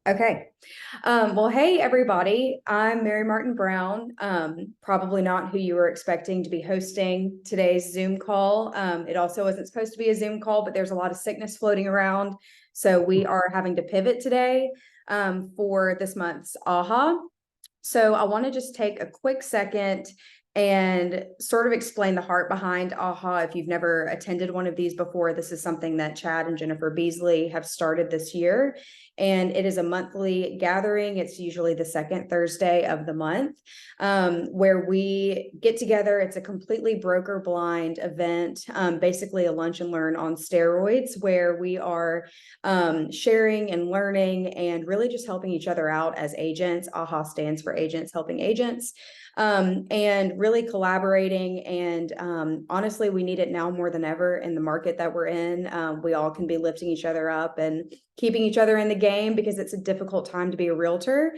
Okay. Well, hey, everybody. I'm Mary Martin Brown. Probably not who you were expecting to be hosting today's Zoom call. It also wasn't supposed to be a Zoom call, but there's a lot of sickness floating around. So we are having to pivot today for this month's AHA. So I want to just take a quick second and sort of explain the heart behind AHA. If you've never attended one of these before, this is something that Chad and Jennifer Beasley have started this year. And it is a monthly gathering. It's usually the second Thursday of the month, where we get together. It's a completely broker blind event, basically a lunch and learn on steroids, where we are sharing and learning and really just helping each other out as agents. AHA stands for Agents Helping Agents. And really collaborating. And honestly, we need it now more than ever in the market that we're in. We all can be lifting each other up and keeping each other in the game, because it's a difficult time to be a realtor,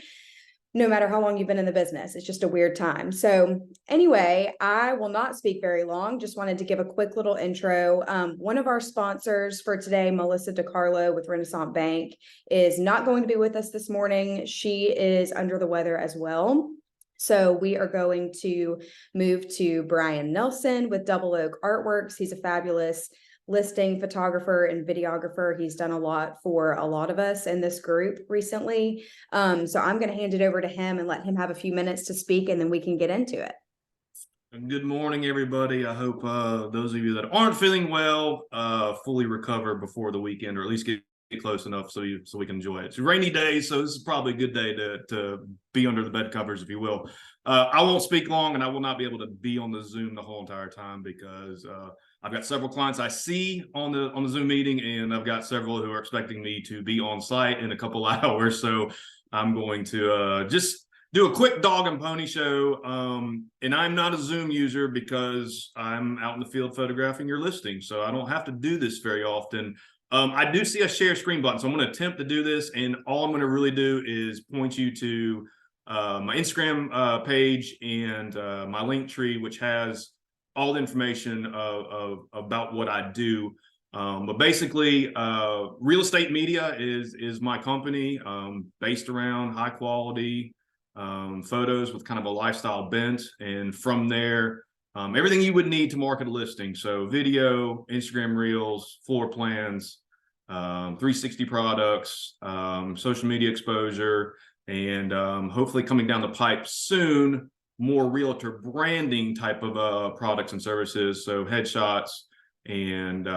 no matter how long you've been in the business. It's just a weird time. So anyway, I will not speak very long. Just wanted to give a quick little intro. One of our sponsors for today, Melissa DiCarlo with Renaissance Bank, is not going to be with us this morning. She is under the weather as well. So we are going to move to Brian Nelson with Double Oak Artworks. He's a fabulous listing photographer and videographer. He's done a lot for a lot of us in this group recently. So I'm going to hand it over to him and let him have a few minutes to speak, and then we can get into it. Good morning, everybody. I hope those of you that aren't feeling well fully recover before the weekend, or at least get close enough so we can enjoy it. It's a rainy day, so this is probably a good day to be under the bed covers, if you will. I won't speak long, and I will not be able to be on the Zoom the whole entire time, because I've got several clients I see on the Zoom meeting, and I've got several who are expecting me to be on site in a couple hours. So I'm going to just do a quick dog and pony show. And I'm not a Zoom user because I'm out in the field photographing your listing, so I don't have to do this very often. I do see a share screen button, so I'm going to attempt to do this, and all I'm going to really do is point you to my Instagram page and my link tree, which has all the information about what I do. But basically, Real Estate Media is my company, based around high quality photos with kind of a lifestyle bent, and from there, everything you would need to market a listing. So video, Instagram Reels, floor plans, 360 products, social media exposure, and hopefully coming down the pipe soon, more realtor branding type of products and services. So headshots and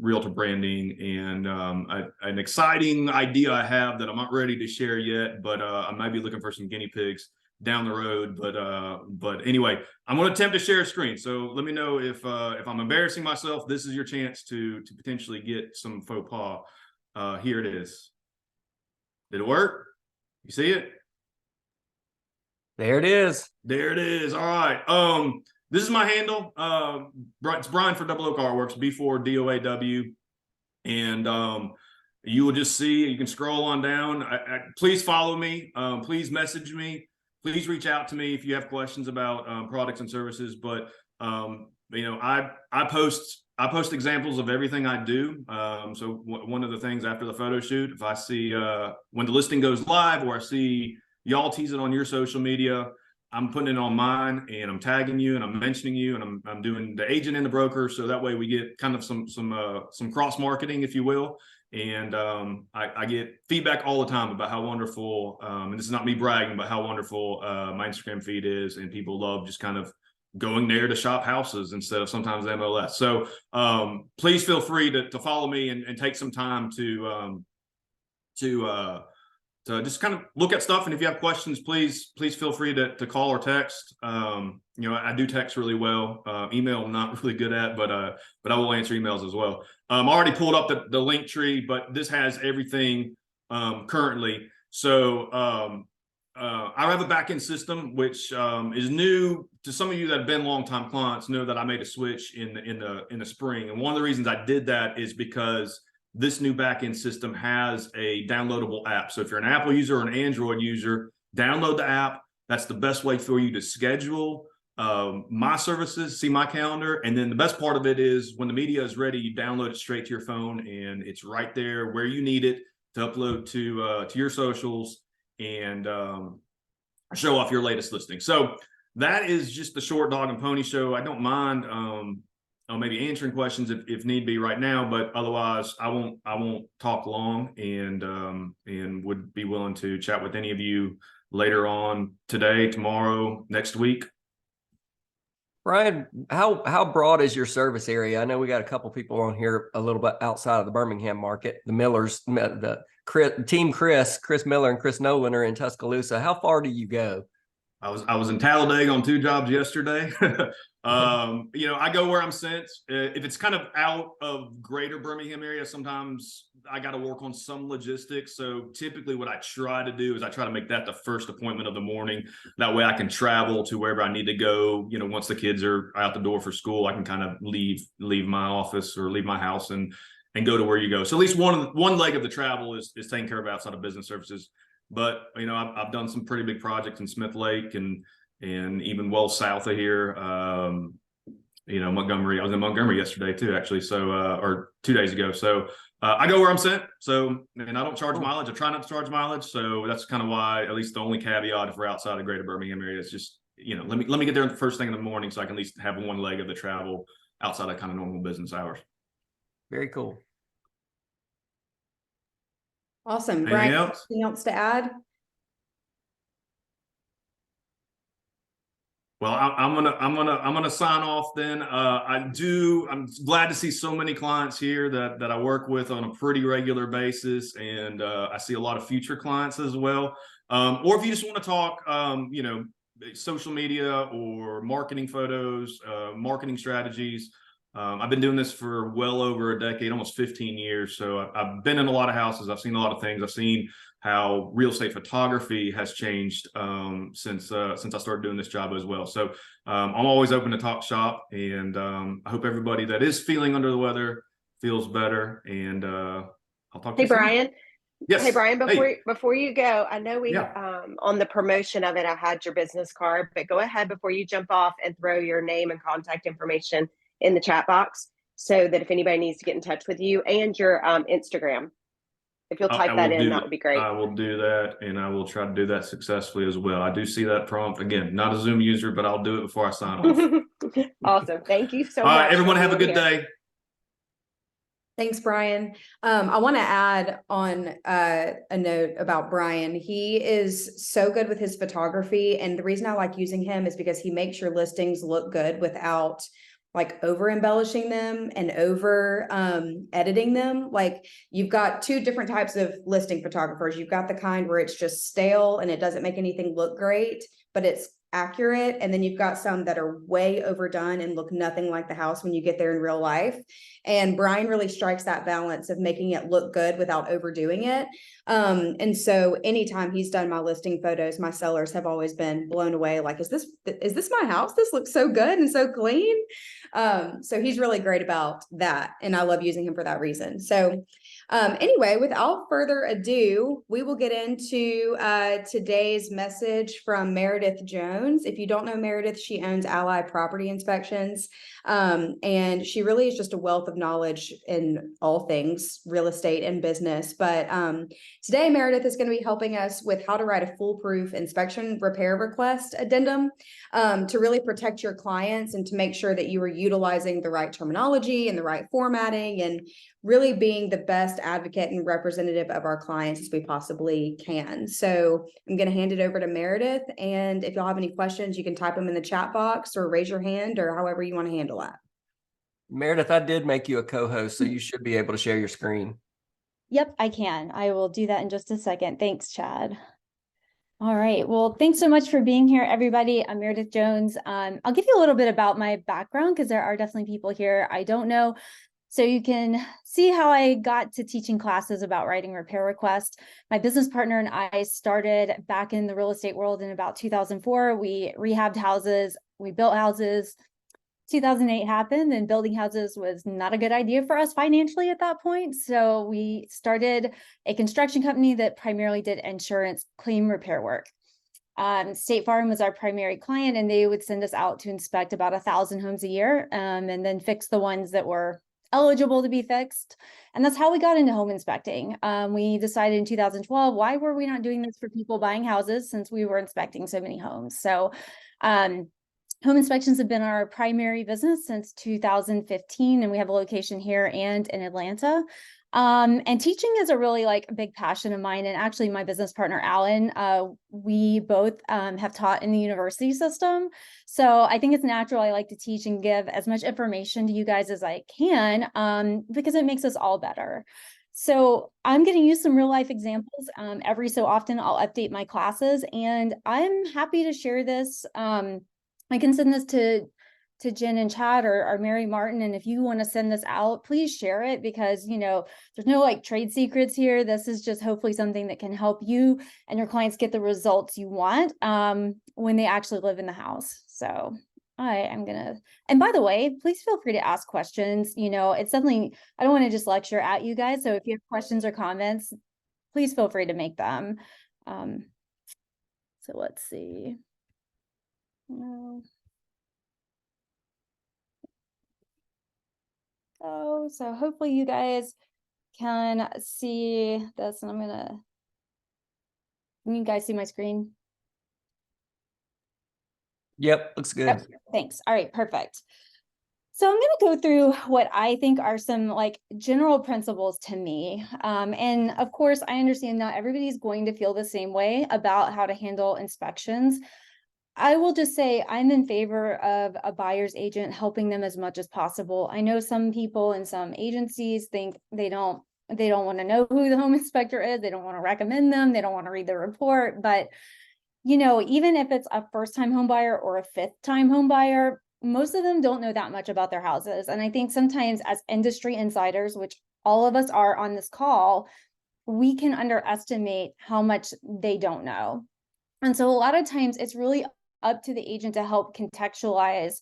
realtor branding, and an exciting idea I have that I'm not ready to share yet, but I might be looking for some guinea pigs down the road. But anyway, I'm going to attempt to share a screen. So let me know if I'm embarrassing myself. This is your chance to potentially get some faux pas. Here it is. Did it work? You see it? There it is. There it is. All right. This is my handle. It's Brian for Double Oak Artworks, B4DOAW. And you will just see, you can scroll on down. Please follow me. Please message me. Please reach out to me if you have questions about products and services. But I post examples of everything I do. So one of the things after the photo shoot, if I see when the listing goes live, or I see y'all tease it on your social media, I'm putting it on mine, and I'm tagging you, and I'm mentioning you, and I'm doing the agent and the broker, so that way we get kind of some cross marketing, if you will. And I get feedback all the time about how wonderful, and this is not me bragging, but how wonderful my Instagram feed is, and people love just kind of going there to shop houses instead of sometimes MLS. So please feel free to follow me and take some time to just kind of look at stuff. And if you have questions, please feel free to call or text. I do text really well. Email I'm not really good at, but I will answer emails as well. I already pulled up the link tree, but this has everything currently. So I have a back-end system, which is new to some of you that have been longtime clients. Know that I made a switch in the spring, and one of the reasons I did that is because this new backend system has a downloadable app. So if you're an Apple user or an Android user, download the app. That's the best way for you to schedule my services, see my calendar. And then the best part of it is when the media is ready, you download it straight to your phone, and it's right there where you need it to upload to your socials and show off your latest listing. So that is just the short dog and pony show. I don't mind maybe answering questions if need be right now, but otherwise I won't talk long, and would be willing to chat with any of you later on today, tomorrow, next week. Brian, how broad is your service area? I know we got a couple people on here a little bit outside of the Birmingham market. The Millers, team Chris Miller and Chris Nolan are in Tuscaloosa. How far do you go? I was in Talladega on 2 jobs yesterday. I go where I'm sent. If it's kind of out of greater Birmingham area, sometimes I got to work on some logistics. So typically what I try to do is I try to make that the first appointment of the morning. That way I can travel to wherever I need to go. Once the kids are out the door for school, I can kind of leave my office or leave my house and go to where you go. So at least one leg of the travel is taken care of outside of business services. But I've done some pretty big projects in Smith Lake and even well south of here. Montgomery. I was in Montgomery yesterday too, actually. So or 2 days ago. So I go where I'm sent. So, and I don't charge mileage. I try not to charge mileage. So that's kind of why, at least the only caveat, if we're outside of greater Birmingham area, is just let me get there the first thing in the morning so I can at least have one leg of the travel outside of kind of normal business hours. Very cool. Awesome. Anything Brian, else? anything else to add? Well, I'm gonna sign off then. I'm glad to see so many clients here that I work with on a pretty regular basis, and I see a lot of future clients as well. Or if you just want to talk, social media or marketing photos, marketing strategies. I've been doing this for well over a decade, almost 15 years. So I've been in a lot of houses. I've seen a lot of things. I've seen how real estate photography has changed since I started doing this job as well. So I'm always open to talk shop, and I hope everybody that is feeling under the weather feels better. And I'll talk to you soon. Brian. Yes. Hey, Brian, before you go, I know we Yeah. on the promotion of it, I had your business card, but go ahead before you jump off and throw your name and contact information in the chat box so that if anybody needs to get in touch with you, and your Instagram. If you'll type that in, that would be great. I will do that, and I will try to do that successfully as well. I do see that prompt. Again, not a Zoom user, but I'll do it before I sign off. Awesome. Thank you so much. All right, everyone have a good day. Thanks, Brian. I want to add on a note about Brian. He is so good with his photography, and the reason I like using him is because he makes your listings look good without like over embellishing them and over editing them. Like, you've got two different types of listing photographers. You've got the kind where it's just stale and it doesn't make anything look great, but it's accurate. And then you've got some that are way overdone and look nothing like the house when you get there in real life. And Brian really strikes that balance of making it look good without overdoing it. And so anytime he's done my listing photos, my sellers have always been blown away. Like, is this my house? This looks so good and so clean. So he's really great about that. And I love using him for that reason. So anyway, without further ado, we will get into today's message from Meredith Jones. If you don't know Meredith, she owns Ally Property Inspections. And she really is just a wealth of knowledge in all things real estate and business. But today, Meredith is going to be helping us with how to write a foolproof inspection repair request addendum to really protect your clients and to make sure that you are utilizing the right terminology and the right formatting and really being the best advocate and representative of our clients as we possibly can. So I'm going to hand it over to Meredith. And if y'all have any questions, you can type them in the chat box or raise your hand or however you want to handle that. Meredith, I did make you a co-host, so you should be able to share your screen. Yep, I can. I will do that in just a second. Thanks, Chad. All right. Well, thanks so much for being here, everybody. I'm Meredith Jones. I'll give you a little bit about my background because there are definitely people here I don't know. So you can see how I got to teaching classes about writing repair requests. My business partner and I started back in the real estate world in about 2004. We rehabbed houses, we built houses. 2008 happened and building houses was not a good idea for us financially at that point. So we started a construction company that primarily did insurance claim repair work. State Farm was our primary client, and they would send us out to inspect about 1,000 homes a year and then fix the ones that were eligible to be fixed. And that's how we got into home inspecting. We decided in 2012, why were we not doing this for people buying houses since we were inspecting so many homes? So home inspections have been our primary business since 2015, and we have a location here and in Atlanta. And teaching is a really like a big passion of mine. And actually my business partner, Alan, we both have taught in the university system. So I think it's natural. I like to teach and give as much information to you guys as I can, because it makes us all better. So I'm going to use some real life examples. Every so often I'll update my classes, and I'm happy to share this. I can send this to Jen and Chad or Mary Martin. And if you want to send this out, please share it, because, you know, there's no like trade secrets here. This is just hopefully something that can help you and your clients get the results you want when they actually live in the house. So I am gonna, and by the way, please feel free to ask questions. You know, it's definitely, I don't want to just lecture at you guys. So if you have questions or comments, please feel free to make them. So let's see. No. So hopefully you guys can see this, and can you guys see my screen? Yep, looks good. Oh, thanks. All right, perfect. So I'm going to go through what I think are some like general principles to me. And of course, I understand not everybody's going to feel the same way about how to handle inspections. I will just say I'm in favor of a buyer's agent helping them as much as possible. I know some people in some agencies think they don't want to know who the home inspector is. They don't want to recommend them. They don't want to read the report. But, you know, even if it's a first-time home buyer or a fifth-time home buyer, most of them don't know that much about their houses. And I think sometimes as industry insiders, which all of us are on this call, we can underestimate how much they don't know. And so a lot of times it's really up to the agent to help contextualize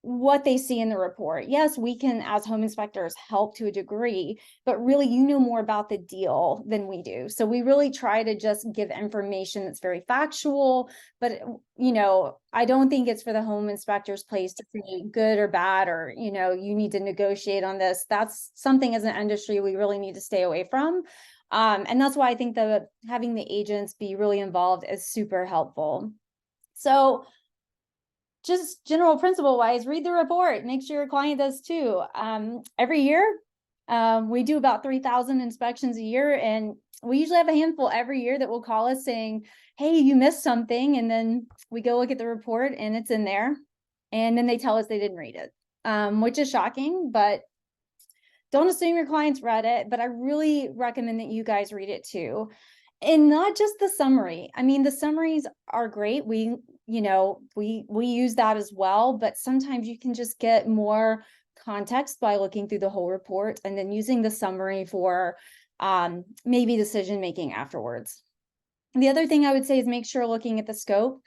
what they see in the report. Yes, we can, as home inspectors, help to a degree, but really you know more about the deal than we do. So we really try to just give information that's very factual, but you know, I don't think it's for the home inspector's place to say good or bad, or, you know, you need to negotiate on this. That's something as an industry we really need to stay away from. And that's why I think that having the agents be really involved is super helpful. So just general principle wise, read the report, make sure your client does too. Every year, we do about 3,000 inspections a year, and we usually have a handful every year that will call us saying, hey, you missed something. And then we go look at the report and it's in there. And then they tell us they didn't read it, which is shocking, but don't assume your clients read it. But I really recommend that you guys read it too. And not just the summary. I mean, the summaries are great. We use that as well, but sometimes you can just get more context by looking through the whole report and then using the summary for maybe decision making afterwards. And the other thing I would say is make sure looking at the scope.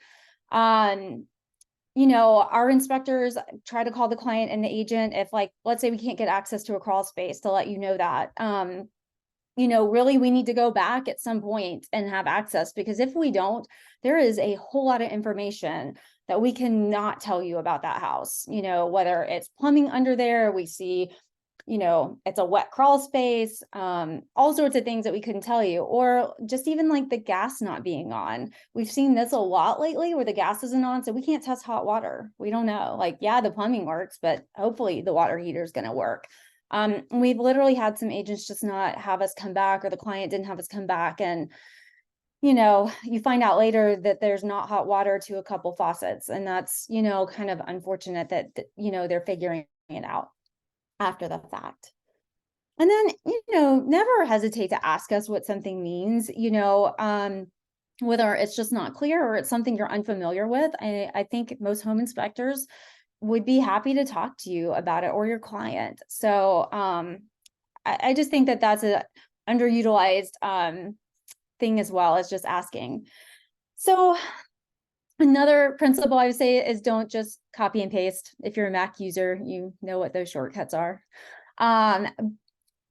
You know, our inspectors try to call the client and the agent if, like, let's say we can't get access to a crawl space, to let you know that. You know, really, we need to go back at some point and have access, because if we don't, there is a whole lot of information that we cannot tell you about that house. You know, whether it's plumbing under there, we see, you know, it's a wet crawl space, all sorts of things that we couldn't tell you, or just even like the gas not being on. We've seen this a lot lately where the gas isn't on, so we can't test hot water. We don't know. Like, yeah, the plumbing works, but hopefully the water heater is going to work. We've literally had some agents just not have us come back, or the client didn't have us come back. And, you know, you find out later that there's not hot water to a couple faucets. And that's, you know, kind of unfortunate that you know, they're figuring it out after the fact. And then, you know, never hesitate to ask us what something means, you know, whether it's just not clear or it's something you're unfamiliar with. I think most home inspectors would be happy to talk to you about it, or your client. So I just think that that's a underutilized thing as well, as just asking. So another principle I would say is don't just copy and paste. If you're a Mac user, you know what those shortcuts are.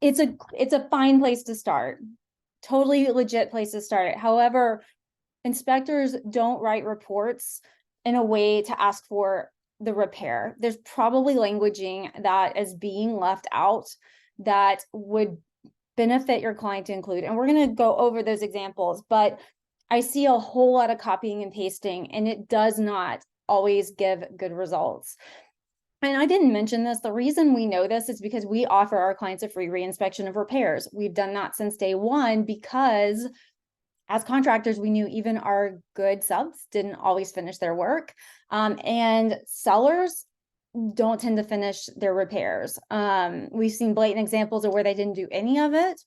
It's a fine place to start. Totally legit place to start. However, inspectors don't write reports in a way to ask for the repair. There's probably languaging that is being left out that would benefit your client to include. And we're going to go over those examples, but I see a whole lot of copying and pasting, and it does not always give good results. And I didn't mention this. The reason we know this is because we offer our clients a free reinspection of repairs. We've done that since day one because as contractors, we knew even our good subs didn't always finish their work. And sellers don't tend to finish their repairs. We've seen blatant examples of where they didn't do any of it.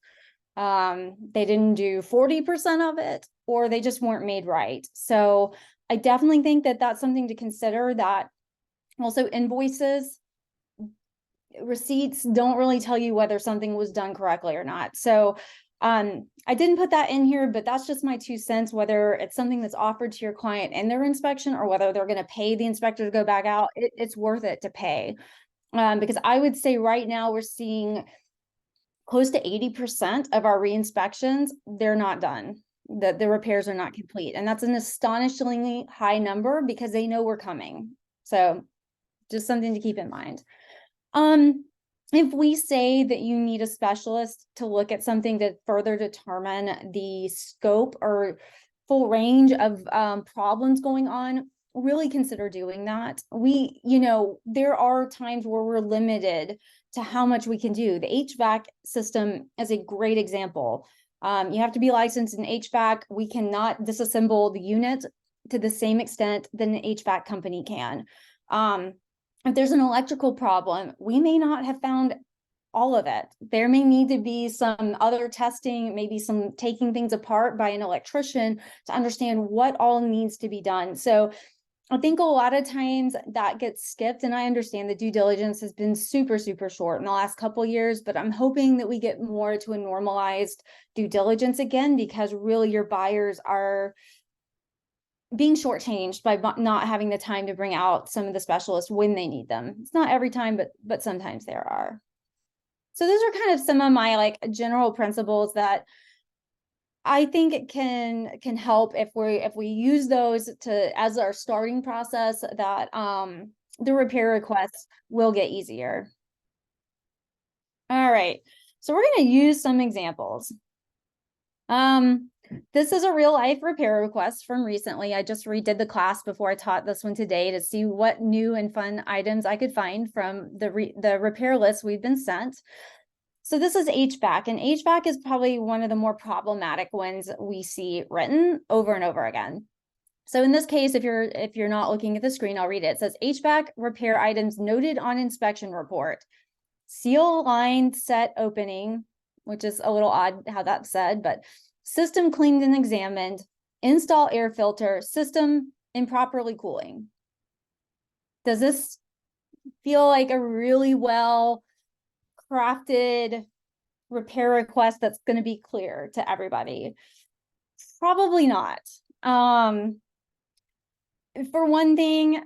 They didn't do 40% of it, or they just weren't made right. So I definitely think that that's something to consider. That also invoices, receipts don't really tell you whether something was done correctly or not. So I didn't put that in here, but that's just my 2 cents, whether it's something that's offered to your client in their inspection or whether they're going to pay the inspector to go back out. It's worth it to pay. Because I would say right now we're seeing close to 80% of our re-inspections, they're not done. The repairs are not complete. And that's an astonishingly high number because they know we're coming. So just something to keep in mind. If we say that you need a specialist to look at something to further determine the scope or full range of problems going on, really consider doing that. There are times where we're limited to how much we can do. The HVAC system is a great example. You have to be licensed in HVAC. We cannot disassemble the unit to the same extent than an HVAC company can. If there's an electrical problem, we may not have found all of it. There may need to be some other testing, maybe some taking things apart by an electrician to understand what all needs to be done. So I think a lot of times that gets skipped, and I understand the due diligence has been super, super short in the last couple of years, but I'm hoping that we get more to a normalized due diligence again, because really your buyers are being shortchanged by not having the time to bring out some of the specialists when they need them. It's not every time, but sometimes there are. So those are kind of some of my general principles that I think it can help if we use those as our starting process, that the repair requests will get easier. All right, so we're going to use some examples. This is a real life repair request from recently. I just redid the class before I taught this one today to see what new and fun items I could find from the repair list we've been sent. So this is HVAC, and HVAC is probably one of the more problematic ones we see written over and over again. So in this case, if you're not looking at the screen, I'll read it. It says HVAC repair items noted on inspection report. Seal line set opening, which is a little odd how that's said, but system cleaned and examined, install air filter, system improperly cooling. Does this feel like a really well crafted repair request that's going to be clear to everybody? Probably not. For one thing,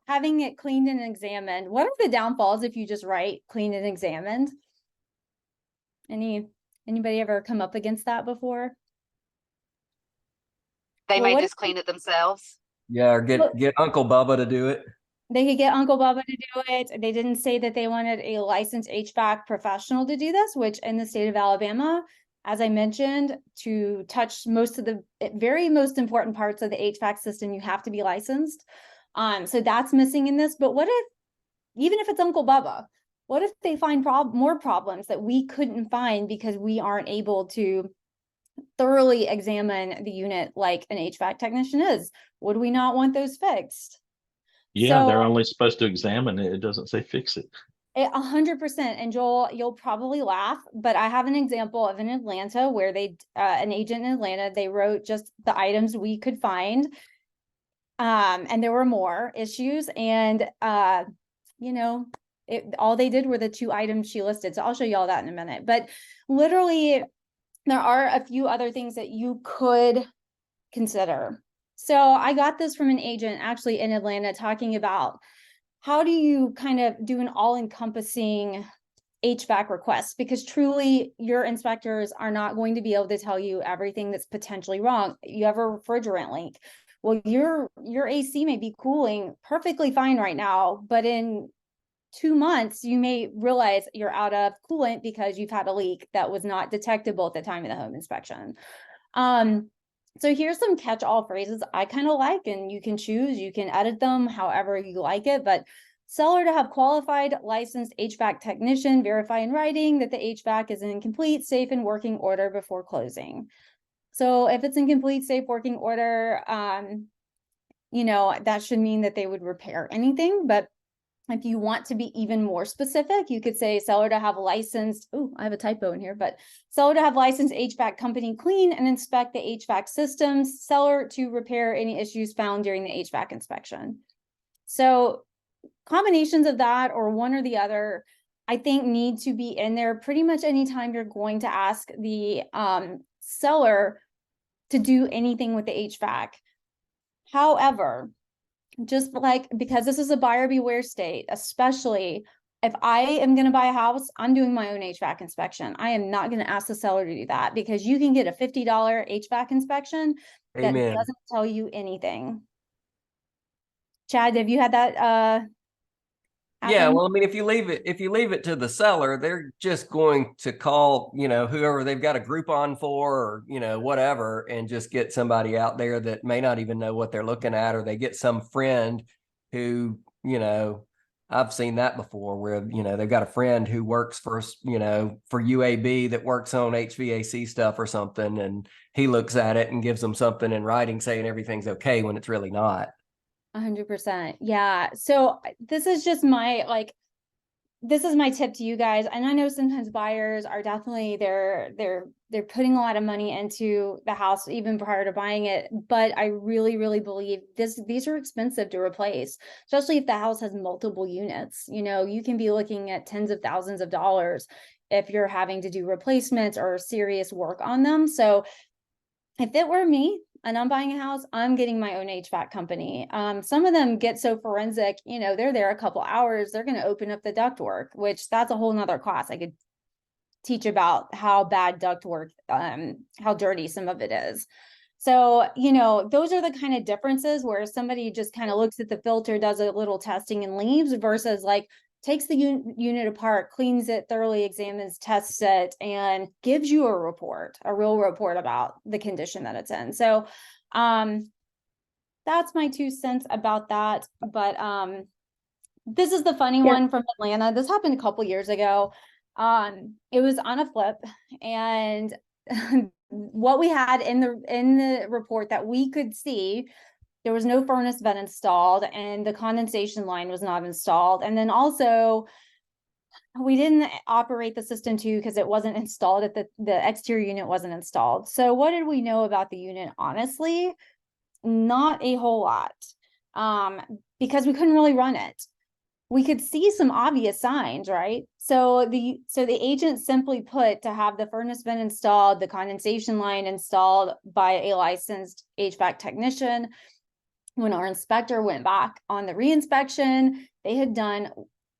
having it cleaned and examined, what are the downfalls if you just write cleaned and examined? Anybody ever come up against that before? They may just clean it themselves. Yeah, or get Uncle Bubba to do it. They could get Uncle Bubba to do it. They didn't say that they wanted a licensed HVAC professional to do this, which in the state of Alabama, as I mentioned, to touch most of the very most important parts of the HVAC system, you have to be licensed. So that's missing in this. But what if, even if it's Uncle Bubba, what if they find more problems that we couldn't find because we aren't able to thoroughly examine the unit like an HVAC technician is? Would we not want those fixed? Yeah, So, they're only supposed to examine it. It doesn't say fix it. 100%. And Joel, you'll probably laugh, but I have an example of in Atlanta where an agent in Atlanta, they wrote just the items we could find. And there were more issues, and all they did were the 2 items she listed. So I'll show you all that in a minute. But literally, there are a few other things that you could consider. So I got this from an agent actually in Atlanta talking about how do you kind of do an all-encompassing HVAC request, because truly your inspectors are not going to be able to tell you everything that's potentially wrong. You have a refrigerant leak. Well, your AC may be cooling perfectly fine right now, but in 2 months, you may realize you're out of coolant because you've had a leak that was not detectable at the time of the home inspection. So here's some catch-all phrases I kind of like, and you can choose, you can edit them however you like it, but seller to have qualified licensed HVAC technician verify in writing that the HVAC is in complete, safe, and working order before closing. So if it's in complete, safe, working order, that should mean that they would repair anything. But if you want to be even more specific, you could say seller to have licensed, I have a typo in here, but seller to have licensed HVAC company clean and inspect the HVAC systems, seller to repair any issues found during the HVAC inspection. So combinations of that or one or the other, I think need to be in there pretty much anytime you're going to ask the seller to do anything with the HVAC. However, just like, because this is a buyer beware state, especially if I am going to buy a house, I'm doing my own HVAC inspection. I am not going to ask the seller to do that, because you can get a $50 HVAC inspection that Amen. doesn't tell you anything. Chad, have you had that Yeah, happen? well, I mean, if you leave it to the seller, they're just going to call, whoever they've got a Groupon for, or, whatever, and just get somebody out there that may not even know what they're looking at, or they get some friend who, I've seen that before where, they've got a friend who works for UAB that works on HVAC stuff or something, and he looks at it and gives them something in writing saying everything's okay when it's really not. 100%. Yeah. So this is just this is my tip to you guys. And I know sometimes buyers are definitely, they're putting a lot of money into the house even prior to buying it. But I really, really believe these are expensive to replace, especially if the house has multiple units. You can be looking at tens of thousands of dollars if you're having to do replacements or serious work on them. So if it were me and I'm buying a house, I'm getting my own HVAC company. Some of them get so forensic, they're there a couple hours, they're going to open up the ductwork, which that's a whole nother class. I could teach about how bad ductwork, how dirty some of it is. So, those are the kind of differences where somebody just kind of looks at the filter, does a little testing and leaves, versus takes the unit apart, cleans it, thoroughly examines, tests it, and gives you a real report about the condition that it's in. So that's my 2 cents about that. But this is the funny one from Atlanta. This happened a couple years ago. It was on a flip, and what we had in the report that we could see, there was no furnace vent installed, and the condensation line was not installed. And then also, we didn't operate the system too because it wasn't installed at the exterior unit wasn't installed. So what did we know about the unit? Honestly, not a whole lot, because we couldn't really run it. We could see some obvious signs, right? So the agent simply put to have the furnace vent installed, the condensation line installed by a licensed HVAC technician. When our inspector went back on the reinspection, they had done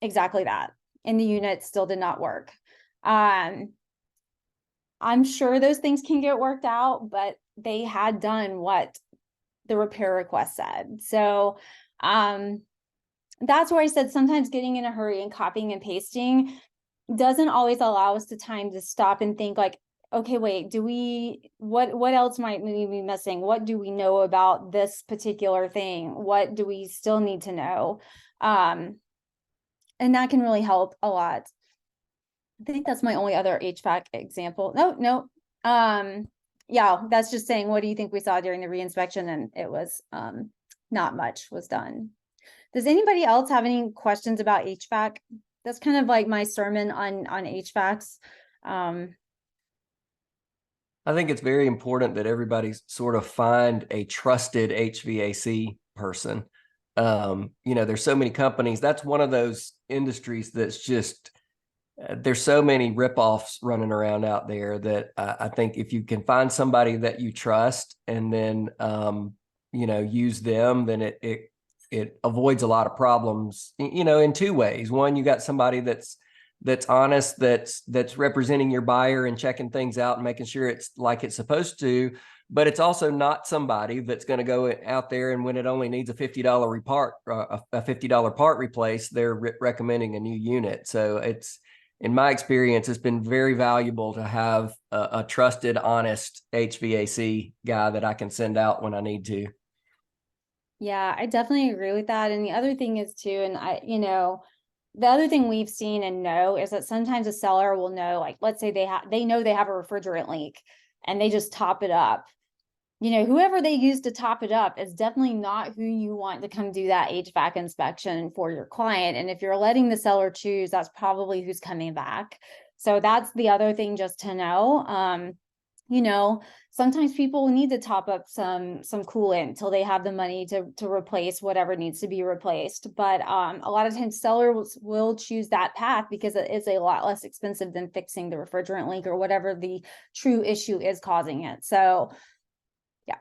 exactly that, and the unit still did not work. I'm sure those things can get worked out, but they had done what the repair request said. So that's where I said sometimes getting in a hurry and copying and pasting doesn't always allow us the time to stop and think okay, wait, what else might we be missing? What do we know about this particular thing? What do we still need to know? And that can really help a lot. I think that's my only other HVAC example. No. Yeah, that's just saying, what do you think we saw during the reinspection? And it was, not much was done. Does anybody else have any questions about HVAC? That's kind of like my sermon on HVACs. I think it's very important that everybody sort of find a trusted HVAC person. There's so many companies. That's one of those industries that's just, there's so many ripoffs running around out there that I think if you can find somebody that you trust and then, use them, then it avoids a lot of problems, in 2 ways. One, you got somebody that's that's honest, that's representing your buyer and checking things out and making sure it's like it's supposed to. But it's also not somebody that's going to go out there and when it only needs a $50 a $50 part replaced, they're recommending a new unit. So it's, in my experience, it's been very valuable to have a trusted, honest HVAC guy that I can send out when I need to. Yeah, I definitely agree with that. And the other thing is too, and the other thing we've seen and know is that sometimes a seller will know, like, let's say they know they have a refrigerant leak and they just top it up. Whoever they use to top it up is definitely not who you want to come do that HVAC inspection for your client. And if you're letting the seller choose, that's probably who's coming back. So that's the other thing just to know. Sometimes people need to top up some coolant until they have the money to replace whatever needs to be replaced. But a lot of times sellers will choose that path because it is a lot less expensive than fixing the refrigerant leak or whatever the true issue is causing it. So yeah.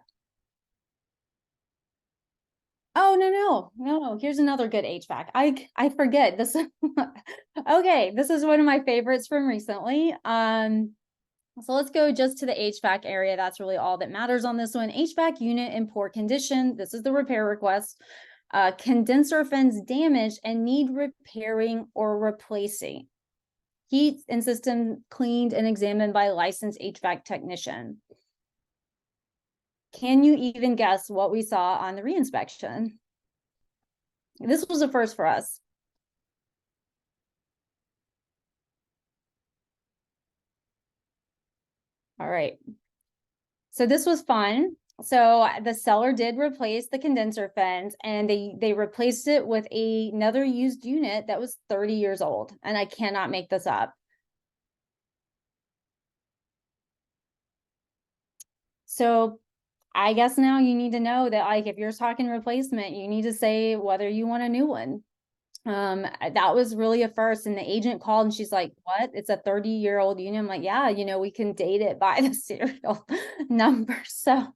Oh, no. Here's another good HVAC. I forget this. Okay, this is one of my favorites from recently. So let's go just to the HVAC area. That's really all that matters on this one. HVAC unit in poor condition. This is the repair request. Condenser fans damaged and need repairing or replacing. Heat and system cleaned and examined by a licensed HVAC technician. Can you even guess what we saw on the reinspection? This was a first for us. All right. So this was fun. So the seller did replace the condenser fans and they replaced it with another used unit that was 30 years old. And I cannot make this up. So I guess now you need to know that, like, if you're talking replacement, you need to say whether you want a new one. That was really a first, and the agent called and she's like, what? It's a 30-year-old unit. I'm like, yeah, we can date it by the serial number. So,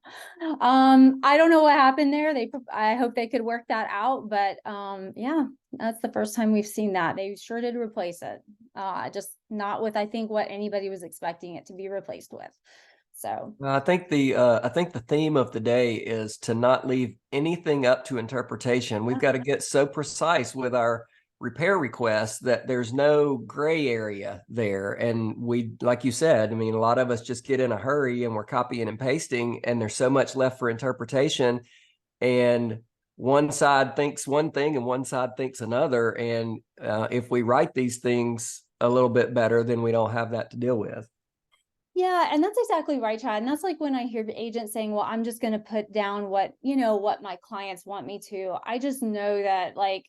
I don't know what happened there. I hope they could work that out, but, yeah, that's the first time we've seen that. They sure did replace it. Just not with, I think, what anybody was expecting it to be replaced with. So I think the theme of the day is to not leave anything up to interpretation. We've got to get so precise with our repair requests that there's no gray area there. And we, like you said, I mean, a lot of us just get in a hurry and we're copying and pasting, and there's so much left for interpretation. And one side thinks one thing and one side thinks another. And if we write these things a little bit better, then we don't have that to deal with. yeah, and that's exactly right, Chad. And that's like when I hear the agent saying, well, I'm just going to put down what my clients want me to. I just know that, like,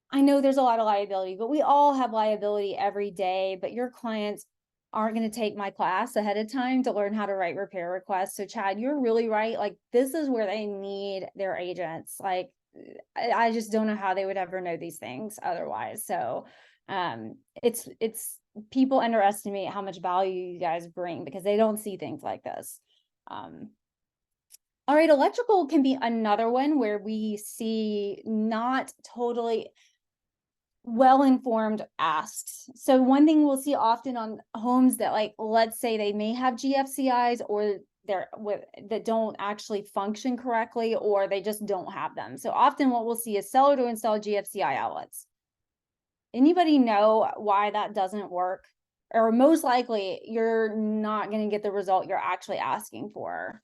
I know there's a lot of liability, but we all have liability every day. But your clients aren't going to take my class ahead of time to learn how to write repair requests. So Chad, you're really right. Like, this is where they need their agents. Like, I just don't know how they would ever know these things otherwise. So it's people underestimate how much value you guys bring because they don't see things like this. All right, electrical can be another one where we see not totally well-informed asks. So one thing we'll see often on homes that, like, let's say they may have GFCIs or that don't actually function correctly, or they just don't have them. So often what we'll see is seller to install GFCI outlets. Anybody know why that doesn't work? Or most likely you're not going to get the result you're actually asking for.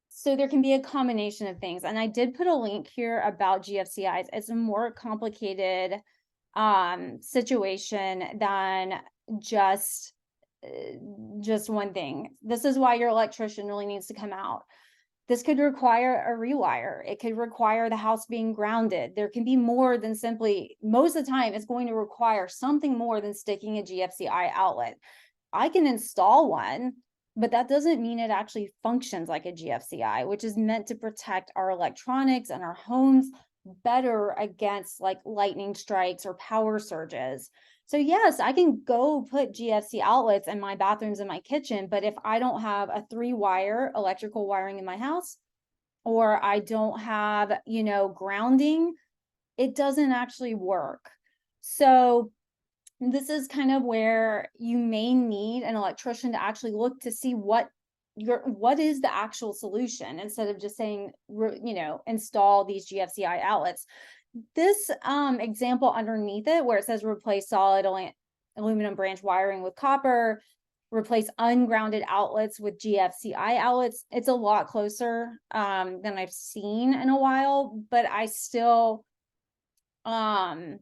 So there can be a combination of things. And I did put a link here about GFCIs. It's a more complicated situation than just one thing. This is why your electrician really needs to come out. This could require a rewire. It could require the house being grounded. There can be more than simply, most of the time, it's going to require something more than sticking a GFCI outlet. I can install one, but that doesn't mean it actually functions like a GFCI, which is meant to protect our electronics and our homes better against, like, lightning strikes or power surges. So yes, I can go put GFC outlets in my bathrooms and my kitchen, but if I don't have a 3-wire electrical wiring in my house, or I don't have, grounding, it doesn't actually work. So this is kind of where you may need an electrician to actually look to see what is the actual solution, instead of just saying, install these GFCI outlets. This example underneath it, where it says replace solid aluminum branch wiring with copper, replace ungrounded outlets with GFCI outlets, it's a lot closer than I've seen in a while, but I still would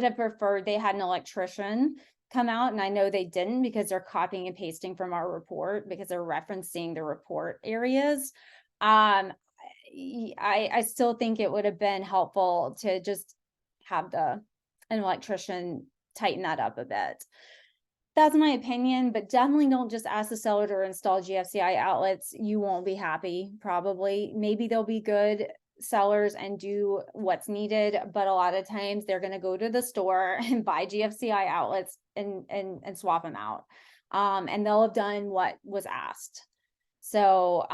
have preferred they had an electrician come out, and I know they didn't, because they're copying and pasting from our report, because they're referencing the report areas. I still think it would have been helpful to just have an electrician tighten that up a bit. That's my opinion, but definitely don't just ask the seller to install GFCI outlets. You won't be happy, probably. Maybe they'll be good sellers and do what's needed, but a lot of times they're going to go to the store and buy GFCI outlets and swap them out. And they'll have done what was asked. So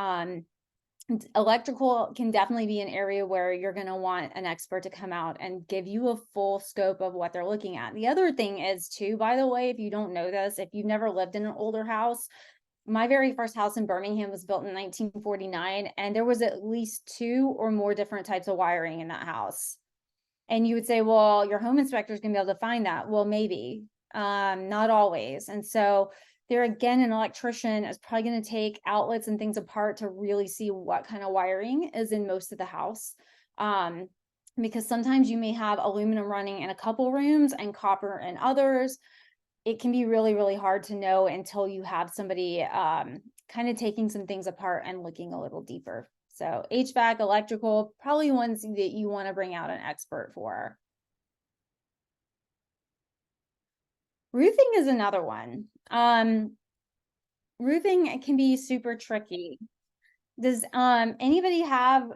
electrical can definitely be an area where you're going to want an expert to come out and give you a full scope of what they're looking at. The other thing is too, by the way, if you don't know this, if you've never lived in an older house, my very first house in Birmingham was built in 1949, and there was at least 2 or more different types of wiring in that house. And you would say, well, your home inspector is going to be able to find that. Well, maybe, not always. And so there again, an electrician is probably going to take outlets and things apart to really see what kind of wiring is in most of the house. Because sometimes you may have aluminum running in a couple rooms and copper in others. It can be really, really hard to know until you have somebody kind of taking some things apart and looking a little deeper. So HVAC, electrical, probably ones that you want to bring out an expert for. Roofing is another one. Roofing can be super tricky. Does anybody have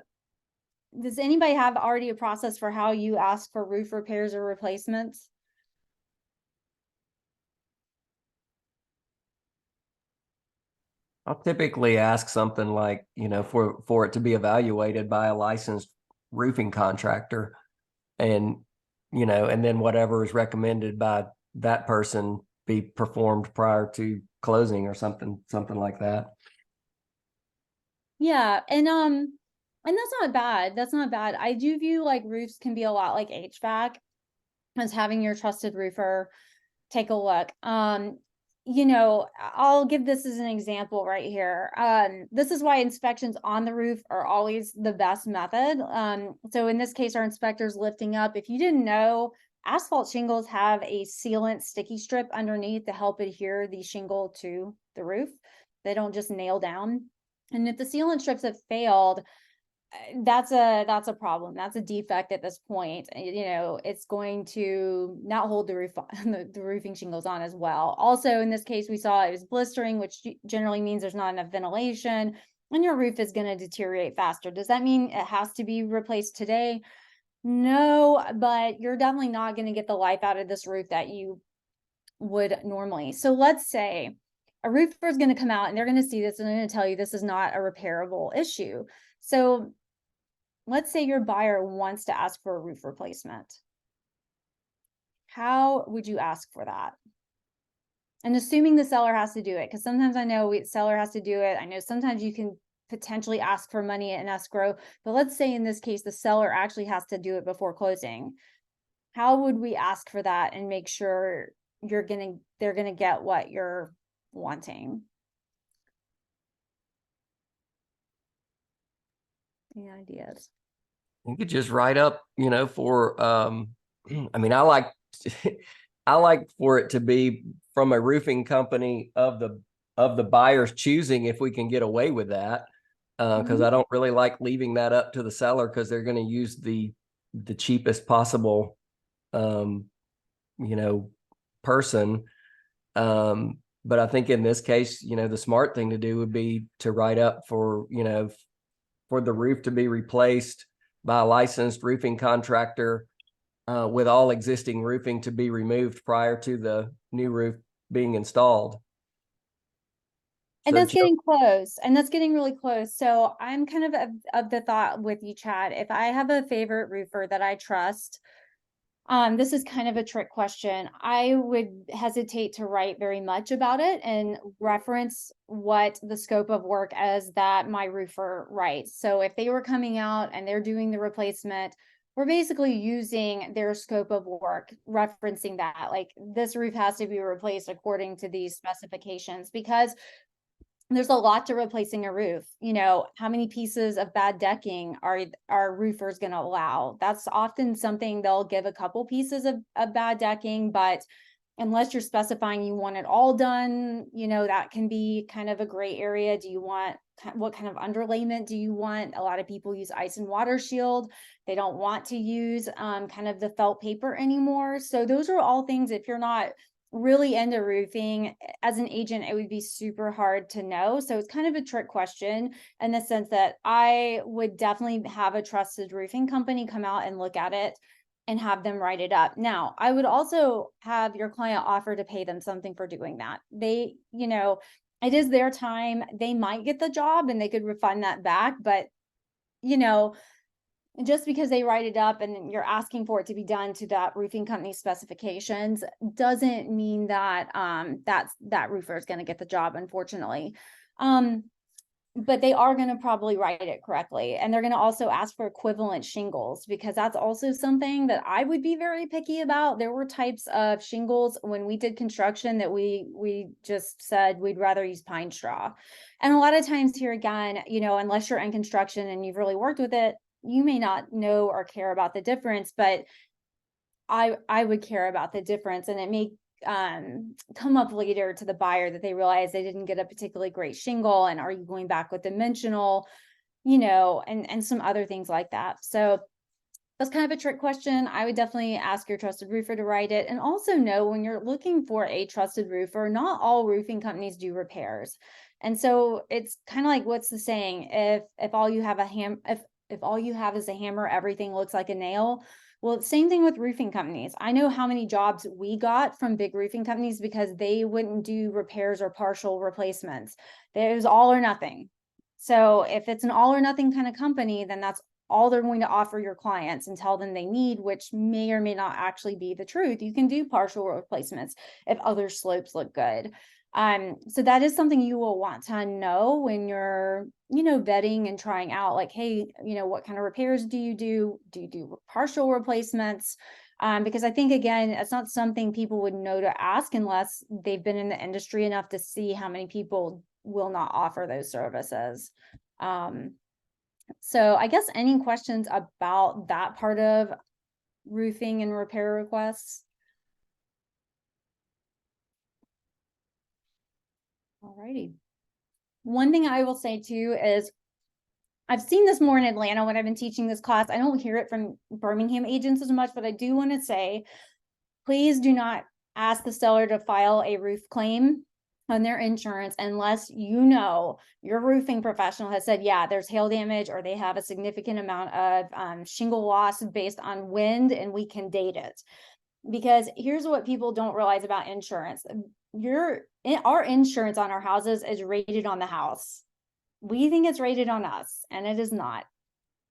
already a process for how you ask for roof repairs or replacements? I'll typically ask something like, for it to be evaluated by a licensed roofing contractor, and, and then whatever is recommended by that person be performed prior to closing or something like that. Yeah. And that's not bad. That's not bad. I do view like roofs can be a lot like HVAC, as having your trusted roofer take a look. I'll give this as an example right here. This is why inspections on the roof are always the best method. So in this case, our inspector's lifting up. If you didn't know, asphalt shingles have a sealant sticky strip underneath to help adhere the shingle to the roof. They don't just nail down. And if the sealant strips have failed, that's a problem. That's a defect at this point. It's going to not hold the roof the roofing shingles on as well. Also, in this case, we saw it was blistering, which generally means there's not enough ventilation, and your roof is going to deteriorate faster. Does that mean it has to be replaced today? No, but you're definitely not going to get the life out of this roof that you would normally. So let's say a roofer is going to come out and they're going to see this and they're going to tell you this is not a repairable issue. So let's say your buyer wants to ask for a roof replacement. How would you ask for that? And assuming the seller has to do it, because sometimes I know the seller has to do it. I know sometimes you can potentially ask for money in escrow, but let's say in this case, the seller actually has to do it before closing. How would we ask for that and make sure they're going to get what you're wanting? Any ideas? You could just write up, for, I mean, I like, I like for it to be from a roofing company of the buyer's choosing, if we can get away with that. Because I don't really like leaving that up to the seller, because they're going to use the cheapest possible, person. But I think in this case, the smart thing to do would be to write up for, for the roof to be replaced by a licensed roofing contractor, with all existing roofing to be removed prior to the new roof being installed. And So that's getting close, and that's getting really close. So I'm kind of the thought with you, Chad. If I have a favorite roofer that I trust, this is kind of a trick question. I would hesitate to write very much about it and reference what the scope of work as that my roofer writes. So if they were coming out and they're doing the replacement, we're basically using their scope of work, referencing that, like this roof has to be replaced according to these specifications, because there's a lot to replacing a roof. You know, how many pieces of bad decking are roofers going to allow? That's often something they'll give a couple pieces of bad decking, but unless you're specifying you want it all done, you know, that can be kind of a gray area. Do you want, what kind of underlayment do you want? A lot of people use ice and water shield. They don't want to use kind of the felt paper anymore. So those are all things, if you're not really into roofing as an agent, it would be super hard to know. So it's kind of a trick question in the sense that I would definitely have a trusted roofing company come out and look at it and have them write it up. Now, I would also have your client offer to pay them something for doing that. They, you know, it is their time. They might get the job and they could refund that back, but you know, just because they write it up and you're asking for it to be done to that roofing company specifications doesn't mean that that roofer is going to get the job, unfortunately. But they are going to probably write it correctly, and they're going to also ask for equivalent shingles, because that's also something that I would be very picky about. There were types of shingles when we did construction that we just said we'd rather use pine straw. And a lot of times here again, you know, unless you're in construction and you've really worked with it, you may not know or care about the difference, but I would care about the difference, and it may come up later to the buyer that they realize they didn't get a particularly great shingle, and are you going back with dimensional, you know, and some other things like that. So that's kind of a trick question. I would definitely ask your trusted roofer to write it, and also know when you're looking for a trusted roofer, not all roofing companies do repairs. And so it's kind of like, what's the saying? If all you have if all you have is a hammer, everything looks like a nail. Well, same thing with roofing companies. I know how many jobs we got from big roofing companies because they wouldn't do repairs or partial replacements. There's all or nothing. So if it's an all or nothing kind of company, then that's all they're going to offer your clients and tell them they need, which may or may not actually be the truth. You can do partial replacements if other slopes look good. So that is something you will want to know when you're, you know, vetting and trying out, like, hey, you know, what kind of repairs do you do? Do you do partial replacements? Because I think, again, it's not something people would know to ask unless they've been in the industry enough to see how many people will not offer those services. So I guess any questions about that part of roofing and repair requests? Alrighty. One thing I will say too is I've seen this more in Atlanta when I've been teaching this class. I don't hear it from Birmingham agents as much, but I do want to say, please do not ask the seller to file a roof claim on their insurance unless you know your roofing professional has said, yeah, there's hail damage, or they have a significant amount of shingle loss based on wind, and we can date it. Because here's what people don't realize about insurance. Our insurance on our houses is rated on the house. We think it's rated on us, and it is not.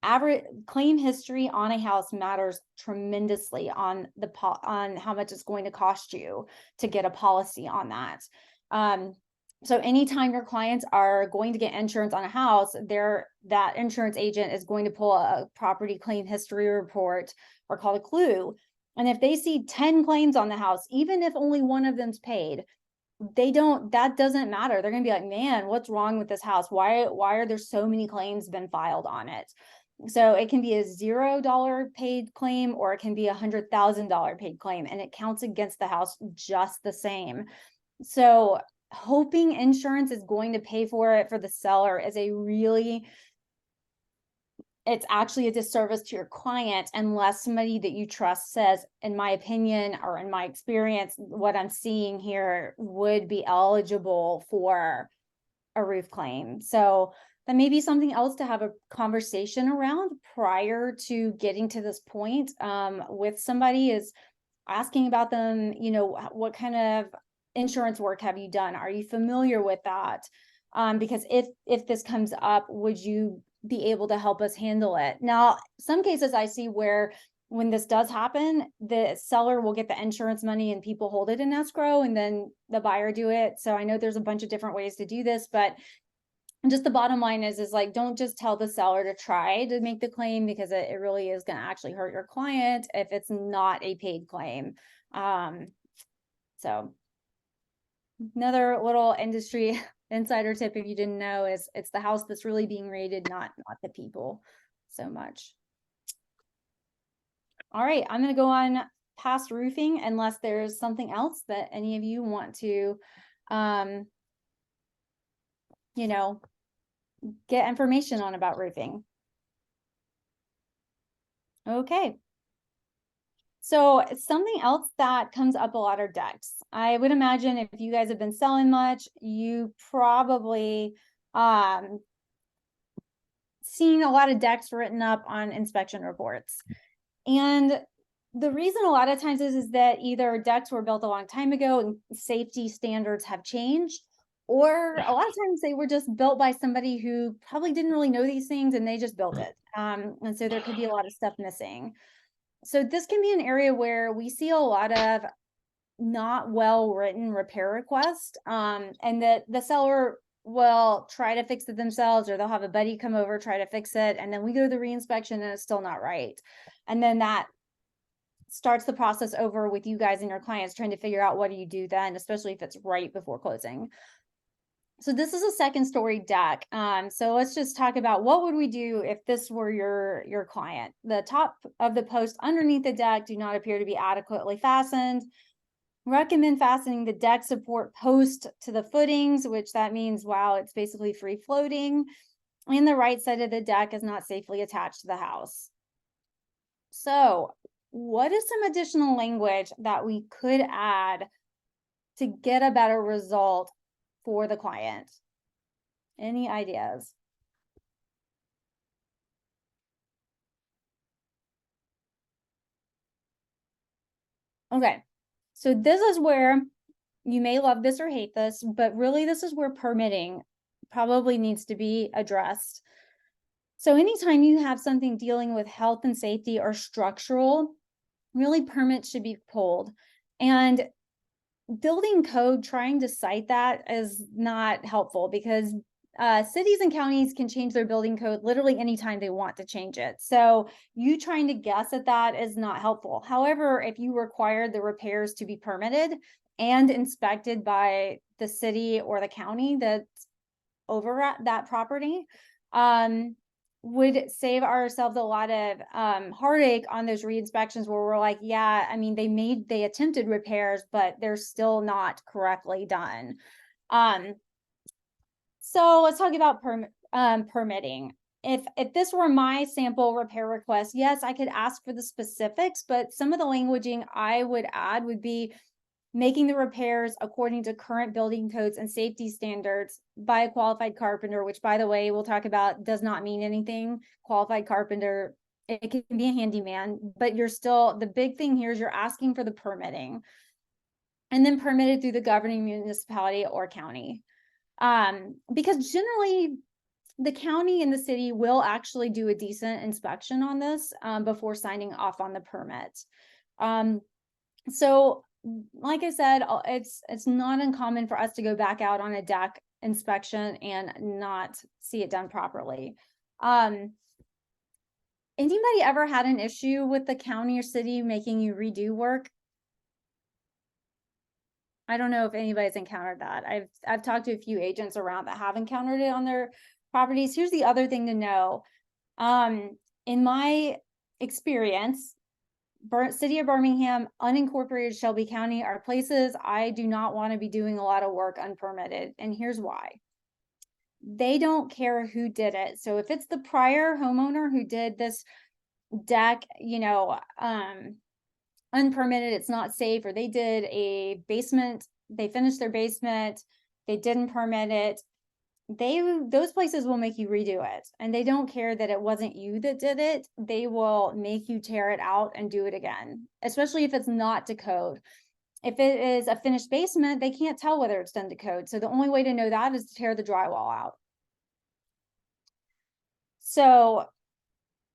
Average claim history on a house matters tremendously on how much it's going to cost you to get a policy on that. So anytime your clients are going to get insurance on a house, that insurance agent is going to pull a property claim history report, or called a clue. And if they see 10 claims on the house, even if only one of them's paid, that doesn't matter. They're going to be like, man, what's wrong with this house? Why are there so many claims been filed on it? So it can be a $0 paid claim, or it can be $100,000 paid claim, and it counts against the house just the same. So hoping insurance is going to pay for it for the seller is it's actually a disservice to your client, unless somebody that you trust says, in my opinion, or in my experience, what I'm seeing here would be eligible for a roof claim. So that may be something else to have a conversation around prior to getting to this point with somebody, is asking about them, you know, what kind of insurance work have you done? Are you familiar with that? Because if this comes up, would you be able to help us handle it? Now, some cases I see where when this does happen, the seller will get the insurance money and people hold it in escrow and then the buyer do it. So I know there's a bunch of different ways to do this, but just the bottom line is like, don't just tell the seller to try to make the claim, because it really is going to actually hurt your client if it's not a paid claim. So another little industry insider tip, if you didn't know, is it's the house that's really being rated, not the people so much. All right, I'm going to go on past roofing unless there's something else that any of you want to, you know, get information on about roofing. Okay. So something else that comes up a lot are decks. I would imagine if you guys have been selling much, you probably seen a lot of decks written up on inspection reports. And the reason a lot of times is that either decks were built a long time ago and safety standards have changed, or a lot of times they were just built by somebody who probably didn't really know these things and they just built it. And so there could be a lot of stuff missing. So this can be an area where we see a lot of not well written repair requests, and that the seller will try to fix it themselves, or they'll have a buddy come over, try to fix it. And then we go to the reinspection and it's still not right. And then that starts the process over with you guys and your clients trying to figure out what do you do then, especially if it's right before closing. So this is a second story deck. So let's just talk about what would we do if this were your client. The top of the post underneath the deck do not appear to be adequately fastened. Recommend fastening the deck support post to the footings, which that means, wow, it's basically free floating. And the right side of the deck is not safely attached to the house. So what is some additional language that we could add to get a better result for the client? Any ideas? Okay, so this is where you may love this or hate this, but really this is where permitting probably needs to be addressed. So anytime you have something dealing with health and safety or structural, really permits should be pulled. And building code, trying to cite that is not helpful, because cities and counties can change their building code literally anytime they want to change it. So you trying to guess at that is not helpful. However, if you require the repairs to be permitted and inspected by the city or the county that's over that property, would save ourselves a lot of heartache on those re-inspections where we're like, yeah, I mean, they attempted repairs, but they're still not correctly done. So let's talk about permitting. If this were my sample repair request, yes, I could ask for the specifics, but some of the languaging I would add would be making the repairs according to current building codes and safety standards by a qualified carpenter, which, by the way, we'll talk about does not mean anything. Qualified carpenter, it can be a handyman, but you're still, the big thing here is you're asking for the permitting, and then permitted through the governing municipality or county. Because generally the county and the city will actually do a decent inspection on this before signing off on the permit. So like I said, it's not uncommon for us to go back out on a deck inspection and not see it done properly. Anybody ever had an issue with the county or city making you redo work? I don't know if anybody's encountered that. I've talked to a few agents around that have encountered it on their properties. Here's the other thing to know. In my experience, City of Birmingham, unincorporated Shelby County are places I do not want to be doing a lot of work unpermitted. And here's why. They don't care who did it. So if it's the prior homeowner who did this deck, unpermitted, it's not safe, or they did a basement, they finished their basement, they didn't permit it, those places will make you redo it, and they don't care that it wasn't you that did it. They will make you tear it out and do it again, especially if it's not to code. If it is a finished basement, they can't tell whether it's done to code. So the only way to know that is to tear the drywall out. So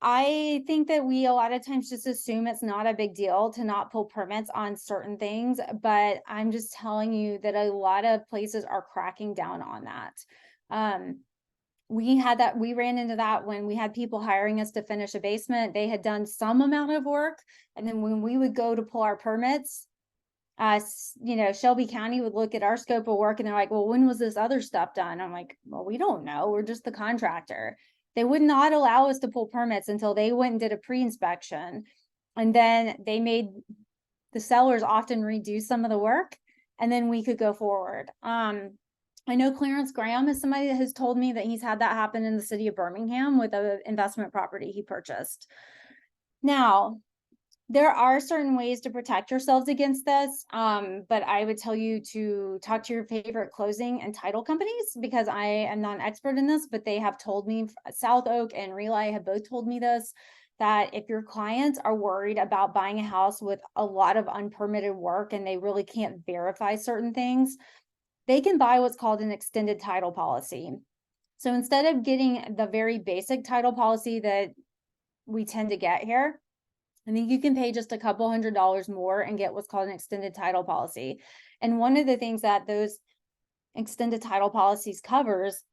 I think that we a lot of times just assume it's not a big deal to not pull permits on certain things, but I'm just telling you that a lot of places are cracking down on that. We ran into that when we had people hiring us to finish a basement. They had done some amount of work, and then when we would go to pull our permits, Shelby County would look at our scope of work and they're like, well, when was this other stuff done? I'm like, well, we don't know. We're just the contractor. They would not allow us to pull permits until they went and did a pre-inspection. And then they made the sellers often redo some of the work, and then we could go forward. I know Clarence Graham is somebody that has told me that he's had that happen in the city of Birmingham with an investment property he purchased. Now, there are certain ways to protect yourselves against this, but I would tell you to talk to your favorite closing and title companies, because I am not an expert in this, but they have told me, South Oak and Relay have both told me this, that if your clients are worried about buying a house with a lot of unpermitted work and they really can't verify certain things, they can buy what's called an extended title policy. So instead of getting the very basic title policy that we tend to get here, I think you can pay just a couple $100 more and get what's called an extended title policy. And one of the things that those extended title policies covers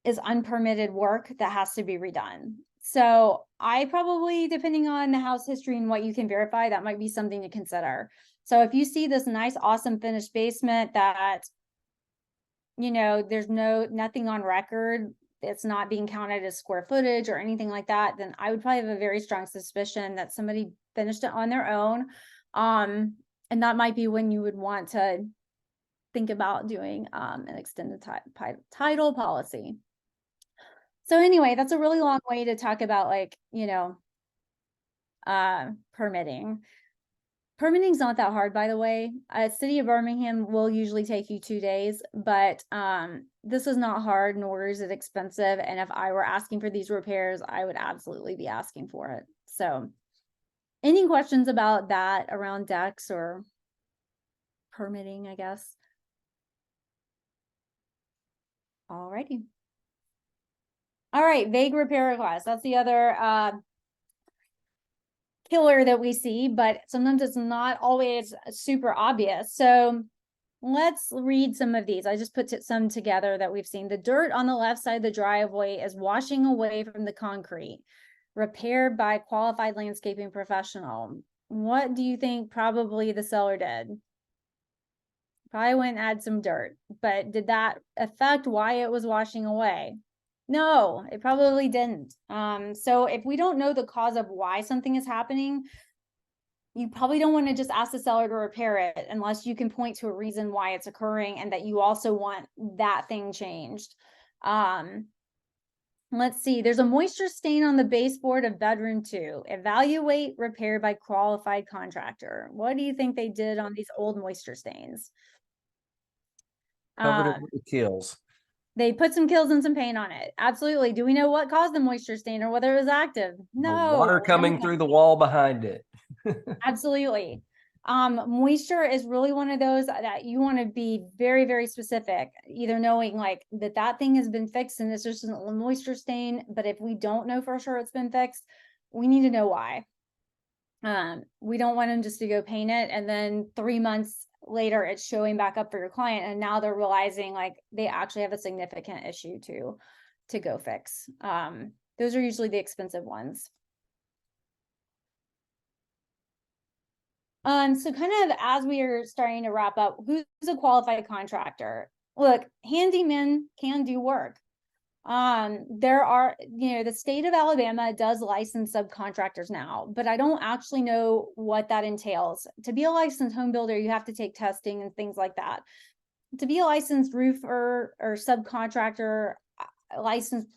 is unpermitted work that has to be redone. So I probably, depending on the house history and what you can verify, that might be something to consider. So if you see this nice, awesome finished basement that, there's nothing on record, it's not being counted as square footage or anything like that, then I would probably have a very strong suspicion that somebody finished it on their own. And that might be when you would want to think about doing an extended title policy. So anyway, that's a really long way to talk about permitting. Permitting's not that hard, by the way. City of Birmingham will usually take you 2 days, but this is not hard, nor is it expensive. And if I were asking for these repairs, I would absolutely be asking for it. So any questions about that around decks or permitting, I guess? Alrighty. All right, vague repair requests. That's the other killer that we see, but sometimes it's not always super obvious. So let's read some of these. I just put some together that we've seen. The dirt on the left side of the driveway is washing away from the concrete. Repaired by qualified landscaping professional. What do you think probably the seller did? Probably went and add some dirt, but did that affect why it was washing away? No, it probably didn't. So if we don't know the cause of why something is happening, you probably don't want to just ask the seller to repair it unless you can point to a reason why it's occurring and that you also want that thing changed. Let's see, there's a moisture stain on the baseboard of bedroom 2. Evaluate repair by qualified contractor. What do you think they did on these old moisture stains? Covered it with kills. They put some kills and some paint on it. Absolutely. Do we know what caused the moisture stain or whether it was active? No. The water coming through the wall behind it. Absolutely. Moisture is really one of those that you want to be very, very specific, either knowing like that thing has been fixed and it's just a moisture stain. But if we don't know for sure it's been fixed, we need to know why. We don't want them just to go paint it and then 3 months later it's showing back up for your client and now they're realizing like they actually have a significant issue to go fix. Those are usually the expensive ones. So kind of as we are starting to wrap up, who's a qualified contractor? Look, handymen can do work. There are, the state of Alabama does license subcontractors now, but I don't actually know what that entails. To be a licensed home builder, you have to take testing and things like that. To be a licensed roofer or subcontractor, licensed,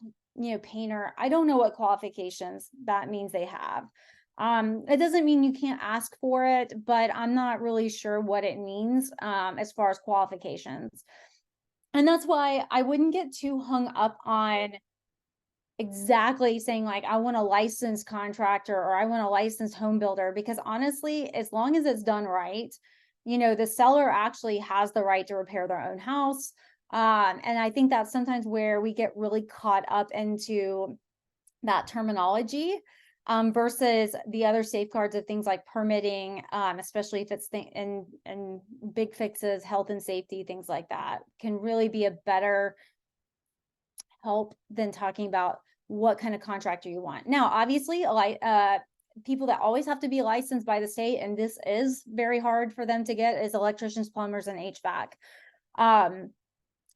painter, I don't know what qualifications that means they have. It doesn't mean you can't ask for it, but I'm not really sure what it means, as far as qualifications. And that's why I wouldn't get too hung up on exactly saying like, I want a licensed contractor or I want a licensed home builder, because honestly, as long as it's done right, the seller actually has the right to repair their own house. And I think that's sometimes where we get really caught up into that terminology, versus the other safeguards of things like permitting, especially if it's and big fixes, health and safety, things like that can really be a better help than talking about what kind of contractor you want. Now, obviously, people that always have to be licensed by the state, and this is very hard for them to get, is electricians, plumbers, and HVAC.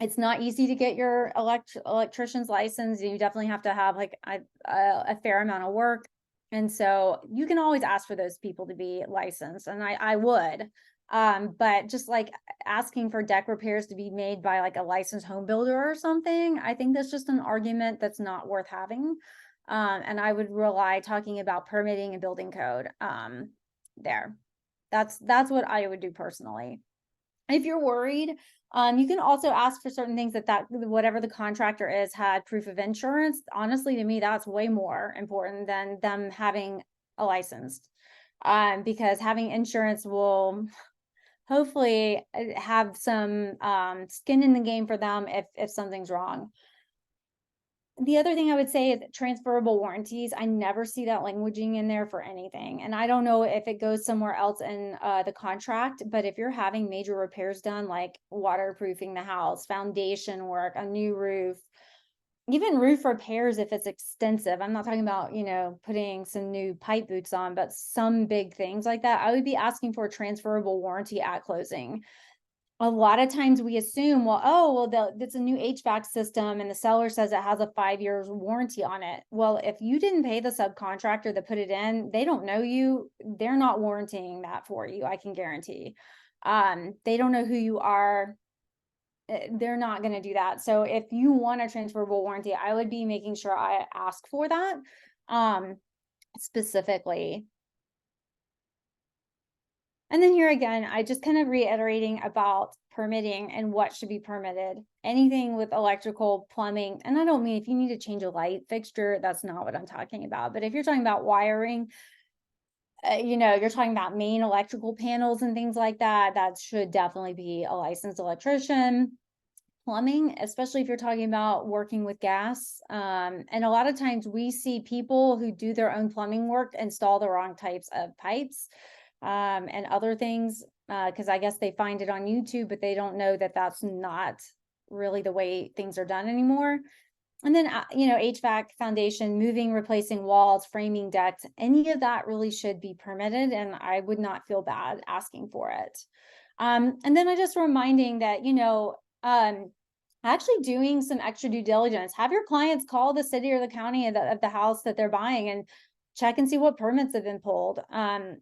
It's not easy to get your electrician's license. You definitely have to have like a fair amount of work. And so you can always ask for those people to be licensed, and I would. But just like asking for deck repairs to be made by like a licensed home builder or something, I think that's just an argument that's not worth having. And I would rely talking about permitting and building code there. That's what I would do personally. If you're worried, you can also ask for certain things that whatever the contractor is had proof of insurance. Honestly, to me, that's way more important than them having a license, because having insurance will hopefully have some skin in the game for them if something's wrong. The other thing I would say is transferable warranties. I never see that languaging in there for anything. And I don't know if it goes somewhere else in the contract, but if you're having major repairs done, like waterproofing the house, foundation work, a new roof, even roof repairs, if it's extensive, I'm not talking about, putting some new pipe boots on, but some big things like that, I would be asking for a transferable warranty at closing. A lot of times we assume, it's a new HVAC system and the seller says it has a 5 years warranty on it. Well, if you didn't pay the subcontractor that put it in, they don't know you. They're not warranting that for you, I can guarantee. They don't know who you are. They're not going to do that. So if you want a transferable warranty, I would be making sure I ask for that specifically. And then here again, I just kind of reiterating about permitting and what should be permitted. Anything with electrical, plumbing, and I don't mean if you need to change a light fixture, that's not what I'm talking about. But if you're talking about wiring, you're talking about main electrical panels and things like that, that should definitely be a licensed electrician. Plumbing, especially if you're talking about working with gas. And a lot of times we see people who do their own plumbing work install the wrong types of pipes and other things, because I guess they find it on YouTube, but they don't know that that's not really the way things are done anymore. And then, HVAC, foundation, moving, replacing walls, framing decks, any of that really should be permitted. And I would not feel bad asking for it. And then I just reminding that, actually doing some extra due diligence. Have your clients call the city or the county of the house that they're buying and check and see what permits have been pulled.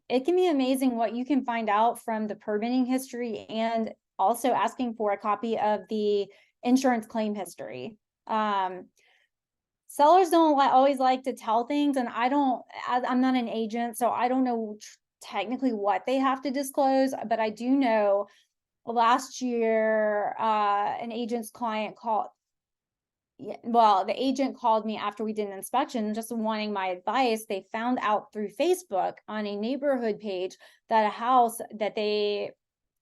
It can be amazing what you can find out from the permitting history, and also asking for a copy of the insurance claim history. Sellers don't always like to tell things, and I'm not an agent, so I don't know technically what they have to disclose, but I do know last year, an agent's client the agent called me after we did an inspection, just wanting my advice. They found out through Facebook on a neighborhood page that a house that they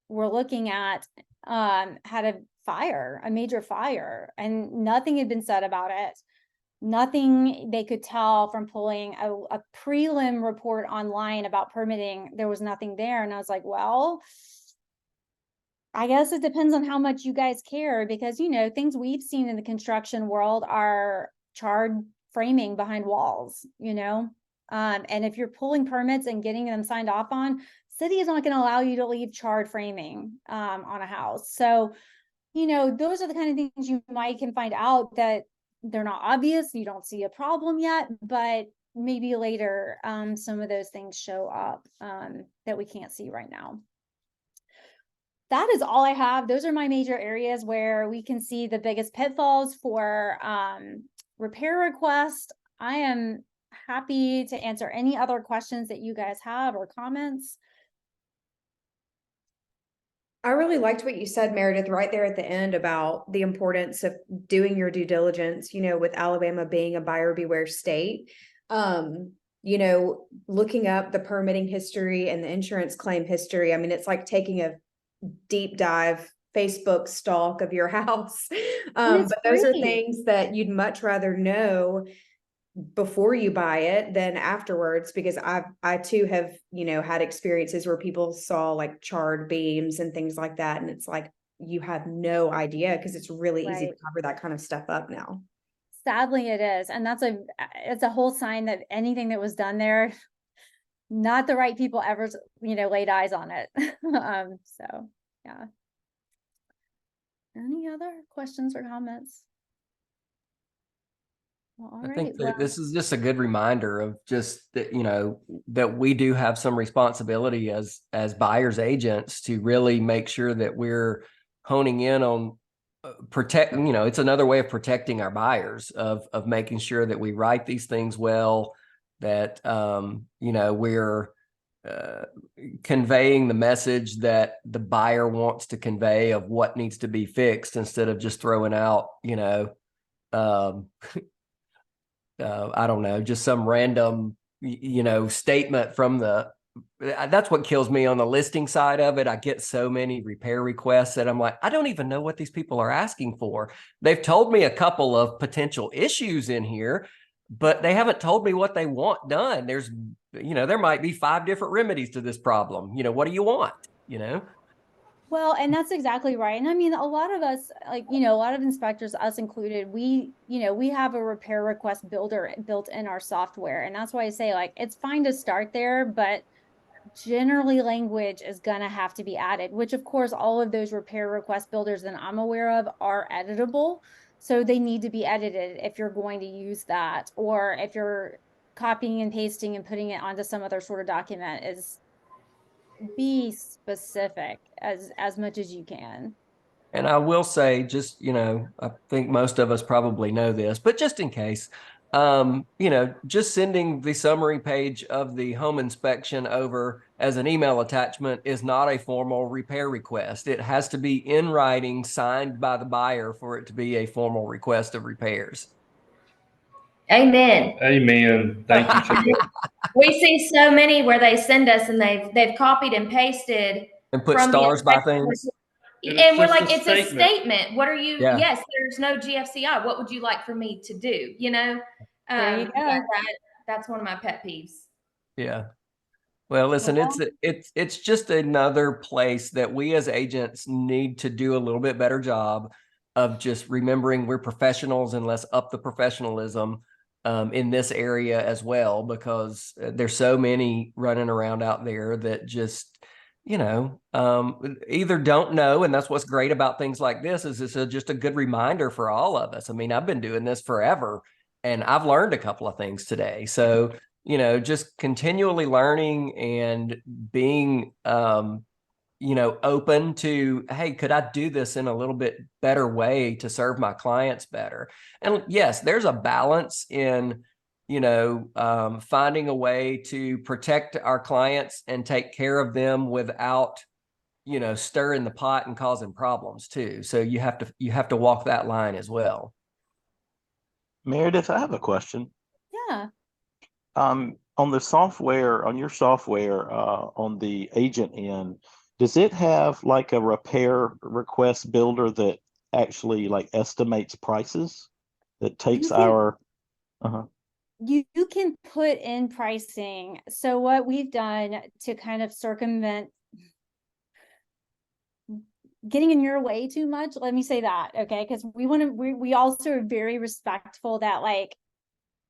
were looking at had a major fire, and nothing had been said about it. Nothing they could tell from pulling a prelim report online about permitting. There was nothing there. And I was like, well, I guess it depends on how much you guys care, because, things we've seen in the construction world are charred framing behind walls, and if you're pulling permits and getting them signed off on, city is not going to allow you to leave charred framing on a house. So, those are the kind of things you can find out that they're not obvious. You don't see a problem yet, but maybe later some of those things show up that we can't see right now. That is all I have. Those are my major areas where we can see the biggest pitfalls for repair requests. I am happy to answer any other questions that you guys have or comments. I really liked what you said, Meredith, right there at the end about the importance of doing your due diligence, with Alabama being a buyer beware state. looking up the permitting history and the insurance claim history. I mean, it's like taking a deep dive Facebook stalk of your house. it's But those are free. things that you'd much rather know before you buy it than afterwards, because I too have, had experiences where people saw like charred beams and things like that. And it's like, you have no idea, because it's really easy to Right. cover that kind of stuff up now. Sadly, it is. And it's a whole sign that anything that was done there, not the right people ever, laid eyes on it. So yeah. Any other questions or comments? Well, all I right. think Well, that this is just a good reminder of just that, that we do have some responsibility as buyers agents to really make sure that we're honing in on it's another way of protecting our buyers, of making sure that we write these things well, that we're conveying the message that the buyer wants to convey of what needs to be fixed, instead of just throwing out I don't know, just some random statement from that's what kills me on the listing side of it. I get so many repair requests that I'm like, I don't even know what these people are asking for. They've told me a couple of potential issues in here, but they haven't told me what they want done. There might be 5 different remedies to this problem. What do you want? well, and that's exactly right. And I mean, a lot of us, like, a lot of inspectors, us included, we have a repair request builder built in our software. And that's why I say, like, it's fine to start there, but generally language is going to have to be added, which of course, all of those repair request builders that I'm aware of are editable. So they need to be edited if you're going to use that, or if you're copying and pasting and putting it onto some other sort of document, is be specific as much as you can. And I will say, just, I think most of us probably know this, but just in case, just sending the summary page of the home inspection over as an email attachment is not a formal repair request. It has to be in writing, signed by the buyer, for it to be a formal request of repairs. Amen. Amen. Thank you, Chad. We see so many where they send us and they've copied and pasted And put from the stars by inspection things. And and it's we're just like, a it's a statement. statement. What are you? Yeah. Yes, there's no GFCI. What would you like for me to do? There you go. Yeah, that's one of my pet peeves. Yeah. Well, listen, Well, it's just another place that we as agents need to do a little bit better job of just remembering we're professionals, and let's up the professionalism in this area as well, because there's so many running around out there that just, either don't know. And that's what's great about things like this, is it's just a good reminder for all of us. I mean, I've been doing this forever, and I've learned a couple of things today. So, just continually learning and being, open to, hey, could I do this in a little bit better way to serve my clients better? And yes, there's a balance in, finding a way to protect our clients and take care of them without, stirring the pot and causing problems too. So you have to walk that line as well. Meredith, I have a question. yeah. On the software, on your software, on the agent end, does it have like a repair request builder that actually like estimates prices, that takes our You can put in pricing. So what we've done to kind of circumvent getting in your way too much, let me say that, okay? Because we also are very respectful that, like,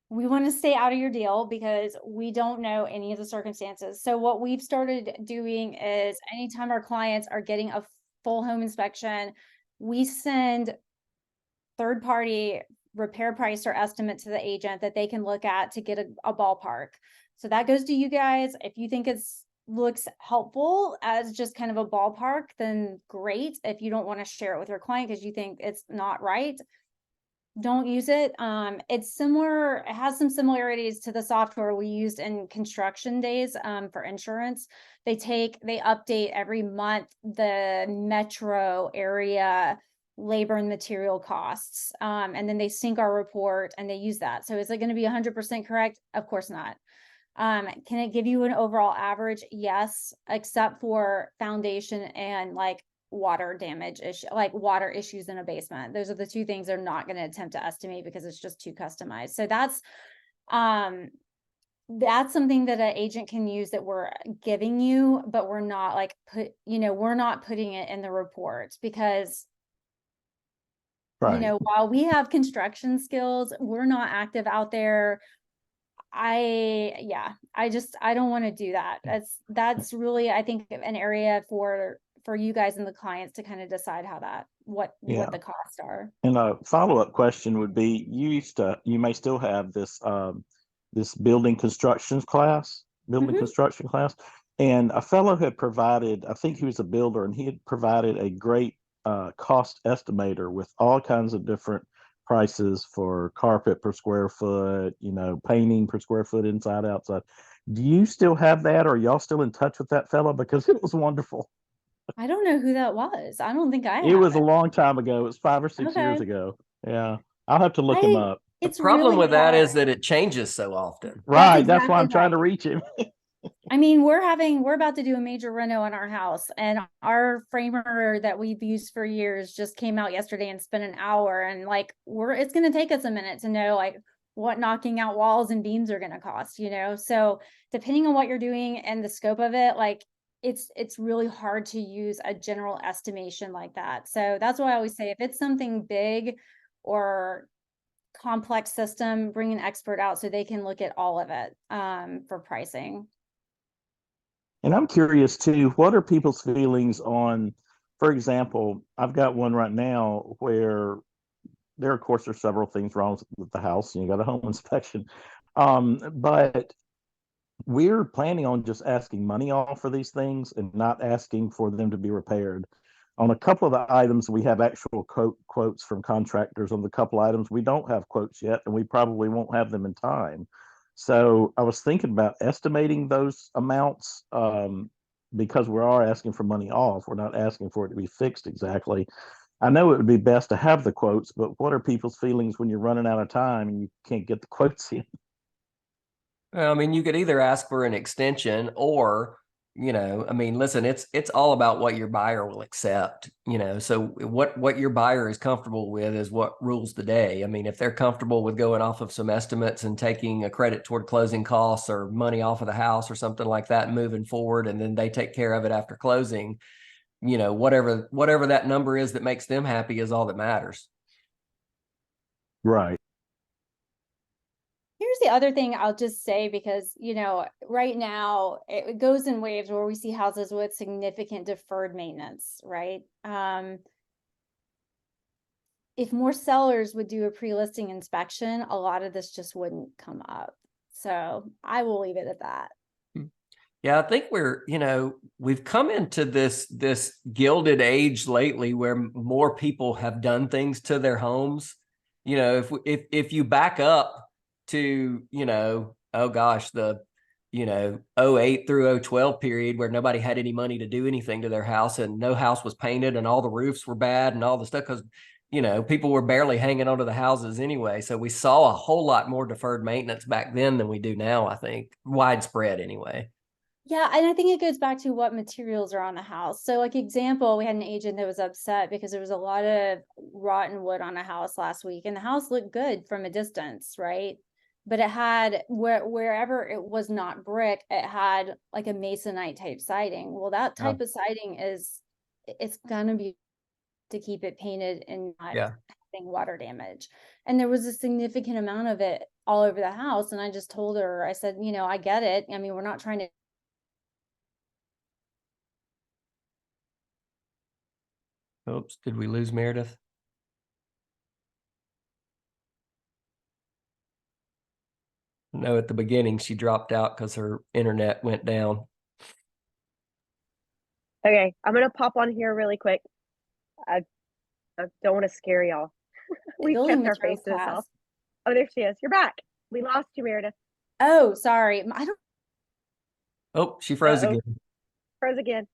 we want to stay out of your deal because we don't know any of the circumstances. So what we've started doing is, anytime our clients are getting a full home inspection, we send third-party repair price or estimate to the agent that they can look at to get a ballpark. So that goes to you guys. If you think looks helpful as just kind of a ballpark, then great. If you don't want to share it with your client because you think it's not right, don't use it. It's similar, it has some similarities to the software we used in construction days for insurance. They update every month the metro area labor and material costs. And then they sync our report and they use that. So is it going to be 100% correct? Of course not. Can it give you an overall average? Yes, except for foundation and like water damage issue, like water issues in a basement. Those are the two things they're not going to attempt to estimate because it's just too customized. So that's something that an agent can use that we're giving you, but we're not like we're not putting it in the report because Right. while we have construction skills, we're not active out there. I don't want to do that. That's really, I think, an area for you guys and the clients to kind of decide what the costs are. And a follow-up question would be, you may still have this building construction class, and a fellow had provided, I think he was a builder, and he had provided a great cost estimator with all kinds of different prices for carpet per square foot, painting per square foot, inside, outside. Do you still have that, or are y'all still in touch with that fellow? Because it was wonderful. I don't know who that was. I don't think I It have was it. a long time ago. It was 5 or 6 years Okay. ago. Yeah. I'll have to look him up. The It's problem really with that is hard. that it changes so often. Right. That's exactly why I'm trying to right. reach him. I mean, we're about to do a major reno on our house, and our framer that we've used for years just came out yesterday and spent an hour, and like it's going to take us a minute to know like what knocking out walls and beams are going to cost, so depending on what you're doing and the scope of it, like it's really hard to use a general estimation like that. So that's why I always say, if it's something big or complex system, bring an expert out so they can look at all of it for pricing. And I'm curious too, what are people's feelings on, for example, I've got one right now where of course, there's several things wrong with the house, and you got a home inspection. But we're planning on just asking money off for these things and not asking for them to be repaired. On a couple of the items, we have actual quotes from contractors. On the couple items, we don't have quotes yet, and we probably won't have them in time. So I was thinking about estimating those amounts, because we are asking for money off. We're not asking for it to be fixed exactly. I know it would be best to have the quotes, but what are people's feelings when you're running out of time and you can't get the quotes in? I mean, you could either ask for an extension or, listen, it's all about what your buyer will accept, so what your buyer is comfortable with is what rules the day. I mean, if they're comfortable with going off of some estimates and taking a credit toward closing costs or money off of the house or something like that and moving forward, and then they take care of it after closing, whatever that number is that makes them happy is all that matters. Right. Here's the other thing I'll just say, because, right now it goes in waves where we see houses with significant deferred maintenance, right? If more sellers would do a pre-listing inspection, a lot of this just wouldn't come up. So I will leave it at that. Yeah, I think we've come into this gilded age lately where more people have done things to their homes. If you back up to, oh gosh, the 08 through 012 period where nobody had any money to do anything to their house and no house was painted and all the roofs were bad and all the stuff, because people were barely hanging onto the houses anyway. So we saw a whole lot more deferred maintenance back then than we do now, I think, widespread anyway. Yeah, and I think it goes back to what materials are on the house. So like example, we had an agent that was upset because there was a lot of rotten wood on a house last week, and the house looked good from a distance, right? But it had wherever it was not brick, it had like a masonite type siding. Well, that type of siding it's gonna be to keep it painted and not having water damage. And there was a significant amount of it all over the house. And I just told her, I said, I get it. I mean, we're not trying to. Oops, did we lose Meredith? No, at the beginning she dropped out because her internet went down. Okay, I'm gonna pop on here really quick. I don't want to scare y'all. We kept our faces off. Oh, there she is. You're back. We lost you, Meredith. Oh, sorry. I don't. Oh, she froze again. Froze again.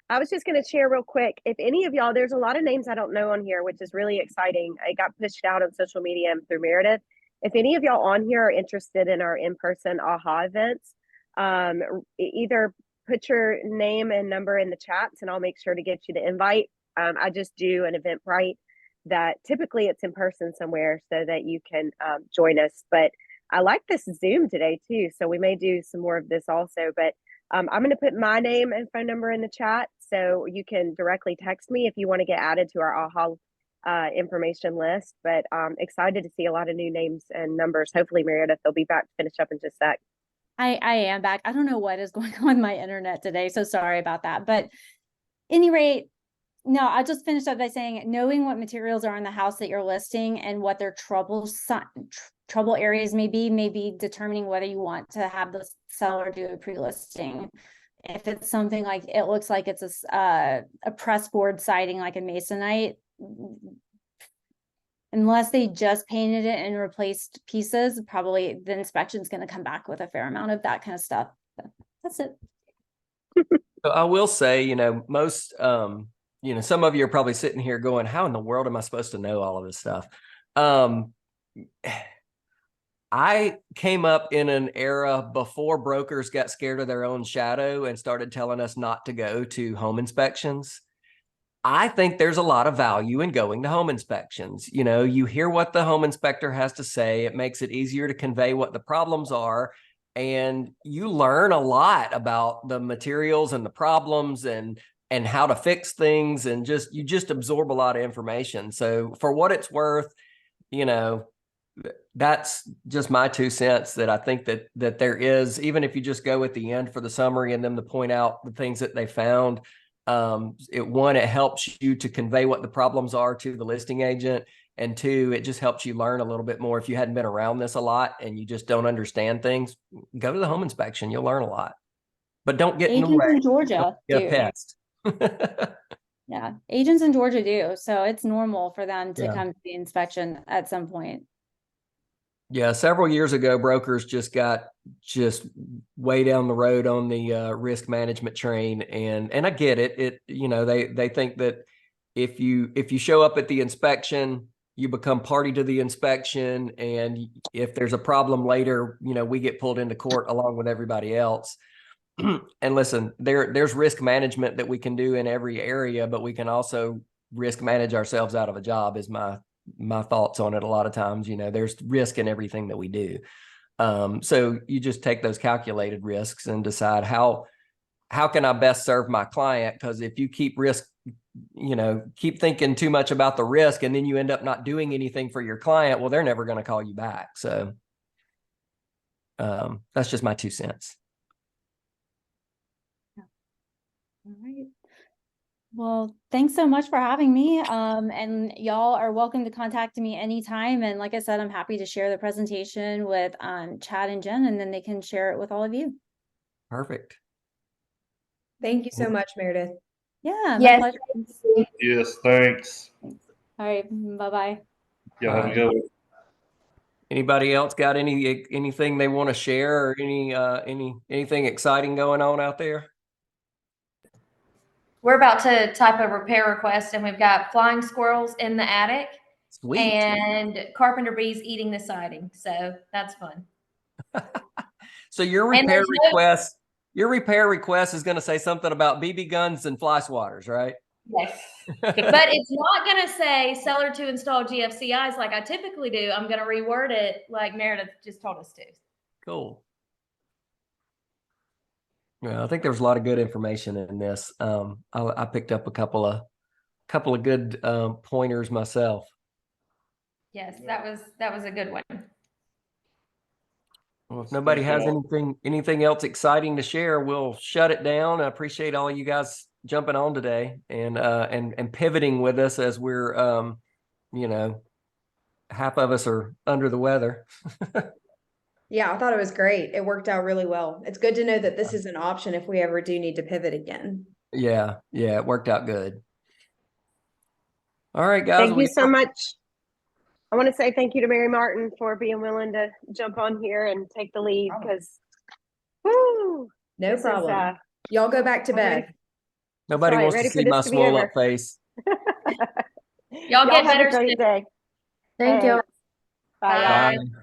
I was just going to share real quick. If any of y'all, there's a lot of names I don't know on here, which is really exciting. I got pushed out on social media and through Meredith. if any of y'all on here are interested in our in-person AHA events, either put your name and number in the chats and I'll make sure to get you the invite. I just do an Eventbrite that typically it's in person somewhere so that you can join us. But I like this Zoom today too, so we may do some more of this also. But I'm going to put my name and phone number in the chat so you can directly text me if you want to get added to our AHA information list. But excited to see a lot of new names and numbers. Hopefully, Meredith, they'll be back to finish up in just a sec. I am back. I don't know what is going on with my internet today, so sorry about that. But any rate, no, I'll just finish up by saying knowing what materials are in the house that you're listing and what their trouble areas may be determining whether you want to have the seller do a pre-listing. If it's something like it looks like it's a press board siding like a masonite, unless they just painted it and replaced pieces, probably the inspection is going to come back with a fair amount of that kind of stuff. So that's it. So I will say, most, some of you are probably sitting here going, how in the world am I supposed to know all of this stuff? I came up in an era before brokers got scared of their own shadow and started telling us not to go to home inspections. I think there's a lot of value in going to home inspections. You hear what the home inspector has to say. It makes it easier to convey what the problems are. And you learn a lot about the materials and the problems and how to fix things. And you just absorb a lot of information. So for what it's worth, that's just my 2 cents, that I think that there is, even if you just go at the end for the summary and them to point out the things that they found, it helps you to convey what the problems are to the listing agent, and 2, it just helps you learn a little bit more. If you hadn't been around this a lot and you just don't understand things, go to the home inspection. You'll learn a lot, but don't get in the Agents way. in Georgia Don't get a do. pest. Yeah, agents in Georgia do. So it's normal for them to Yeah. come to the inspection at some point. Yeah, several years ago, brokers just got way down the road on the risk management train, and I get it. They think that if you show up at the inspection, you become party to the inspection, and if there's a problem later, we get pulled into court along with everybody else. And listen, there's risk management that we can do in every area, but we can also risk manage ourselves out of a job, is my thoughts on it. A lot of times, there's risk in everything that we do. So you just take those calculated risks and decide how can I best serve my client? Because if you keep thinking too much about the risk and then you end up not doing anything for your client, well, they're never going to call you back. So that's just my 2 cents. All right. Well, thanks so much for having me. And y'all are welcome to contact me anytime. And like I said, I'm happy to share the presentation with Chad and Jen, and then they can share it with all of you. Perfect. Thank you so much, Meredith. Yeah, my Yes. pleasure. Yes, thanks. All right, bye-bye. Yeah, have a good one. Anybody else got anything they want to share, or anything exciting going on out there? We're about to type a repair request and we've got flying squirrels in the attic. Sweet. And carpenter bees eating the siding. So that's fun. So your repair request is going to say something about BB guns and fly swatters, right? Yes. But it's not going to say seller to install GFCIs like I typically do. I'm going to reword it like Meredith just told us to. Cool. Yeah, I think there was a lot of good information in this. I picked up a couple of good pointers myself. Yes, that was a good one. Well, if nobody has anything else exciting to share, we'll shut it down. I appreciate all you guys jumping on today and pivoting with us as we're half of us are under the weather. Yeah, I thought it was great. It worked out really well. It's good to know that this is an option if we ever do need to pivot again. Yeah, it worked out good. All right, guys. Thank you so much. I want to say thank you to Mary Martin for being willing to jump on here and take the lead, because no problem. Y'all go back to bed. Nobody wants to see my swole up face. Y'all get better. Have a great day. Thank you. Bye. Bye.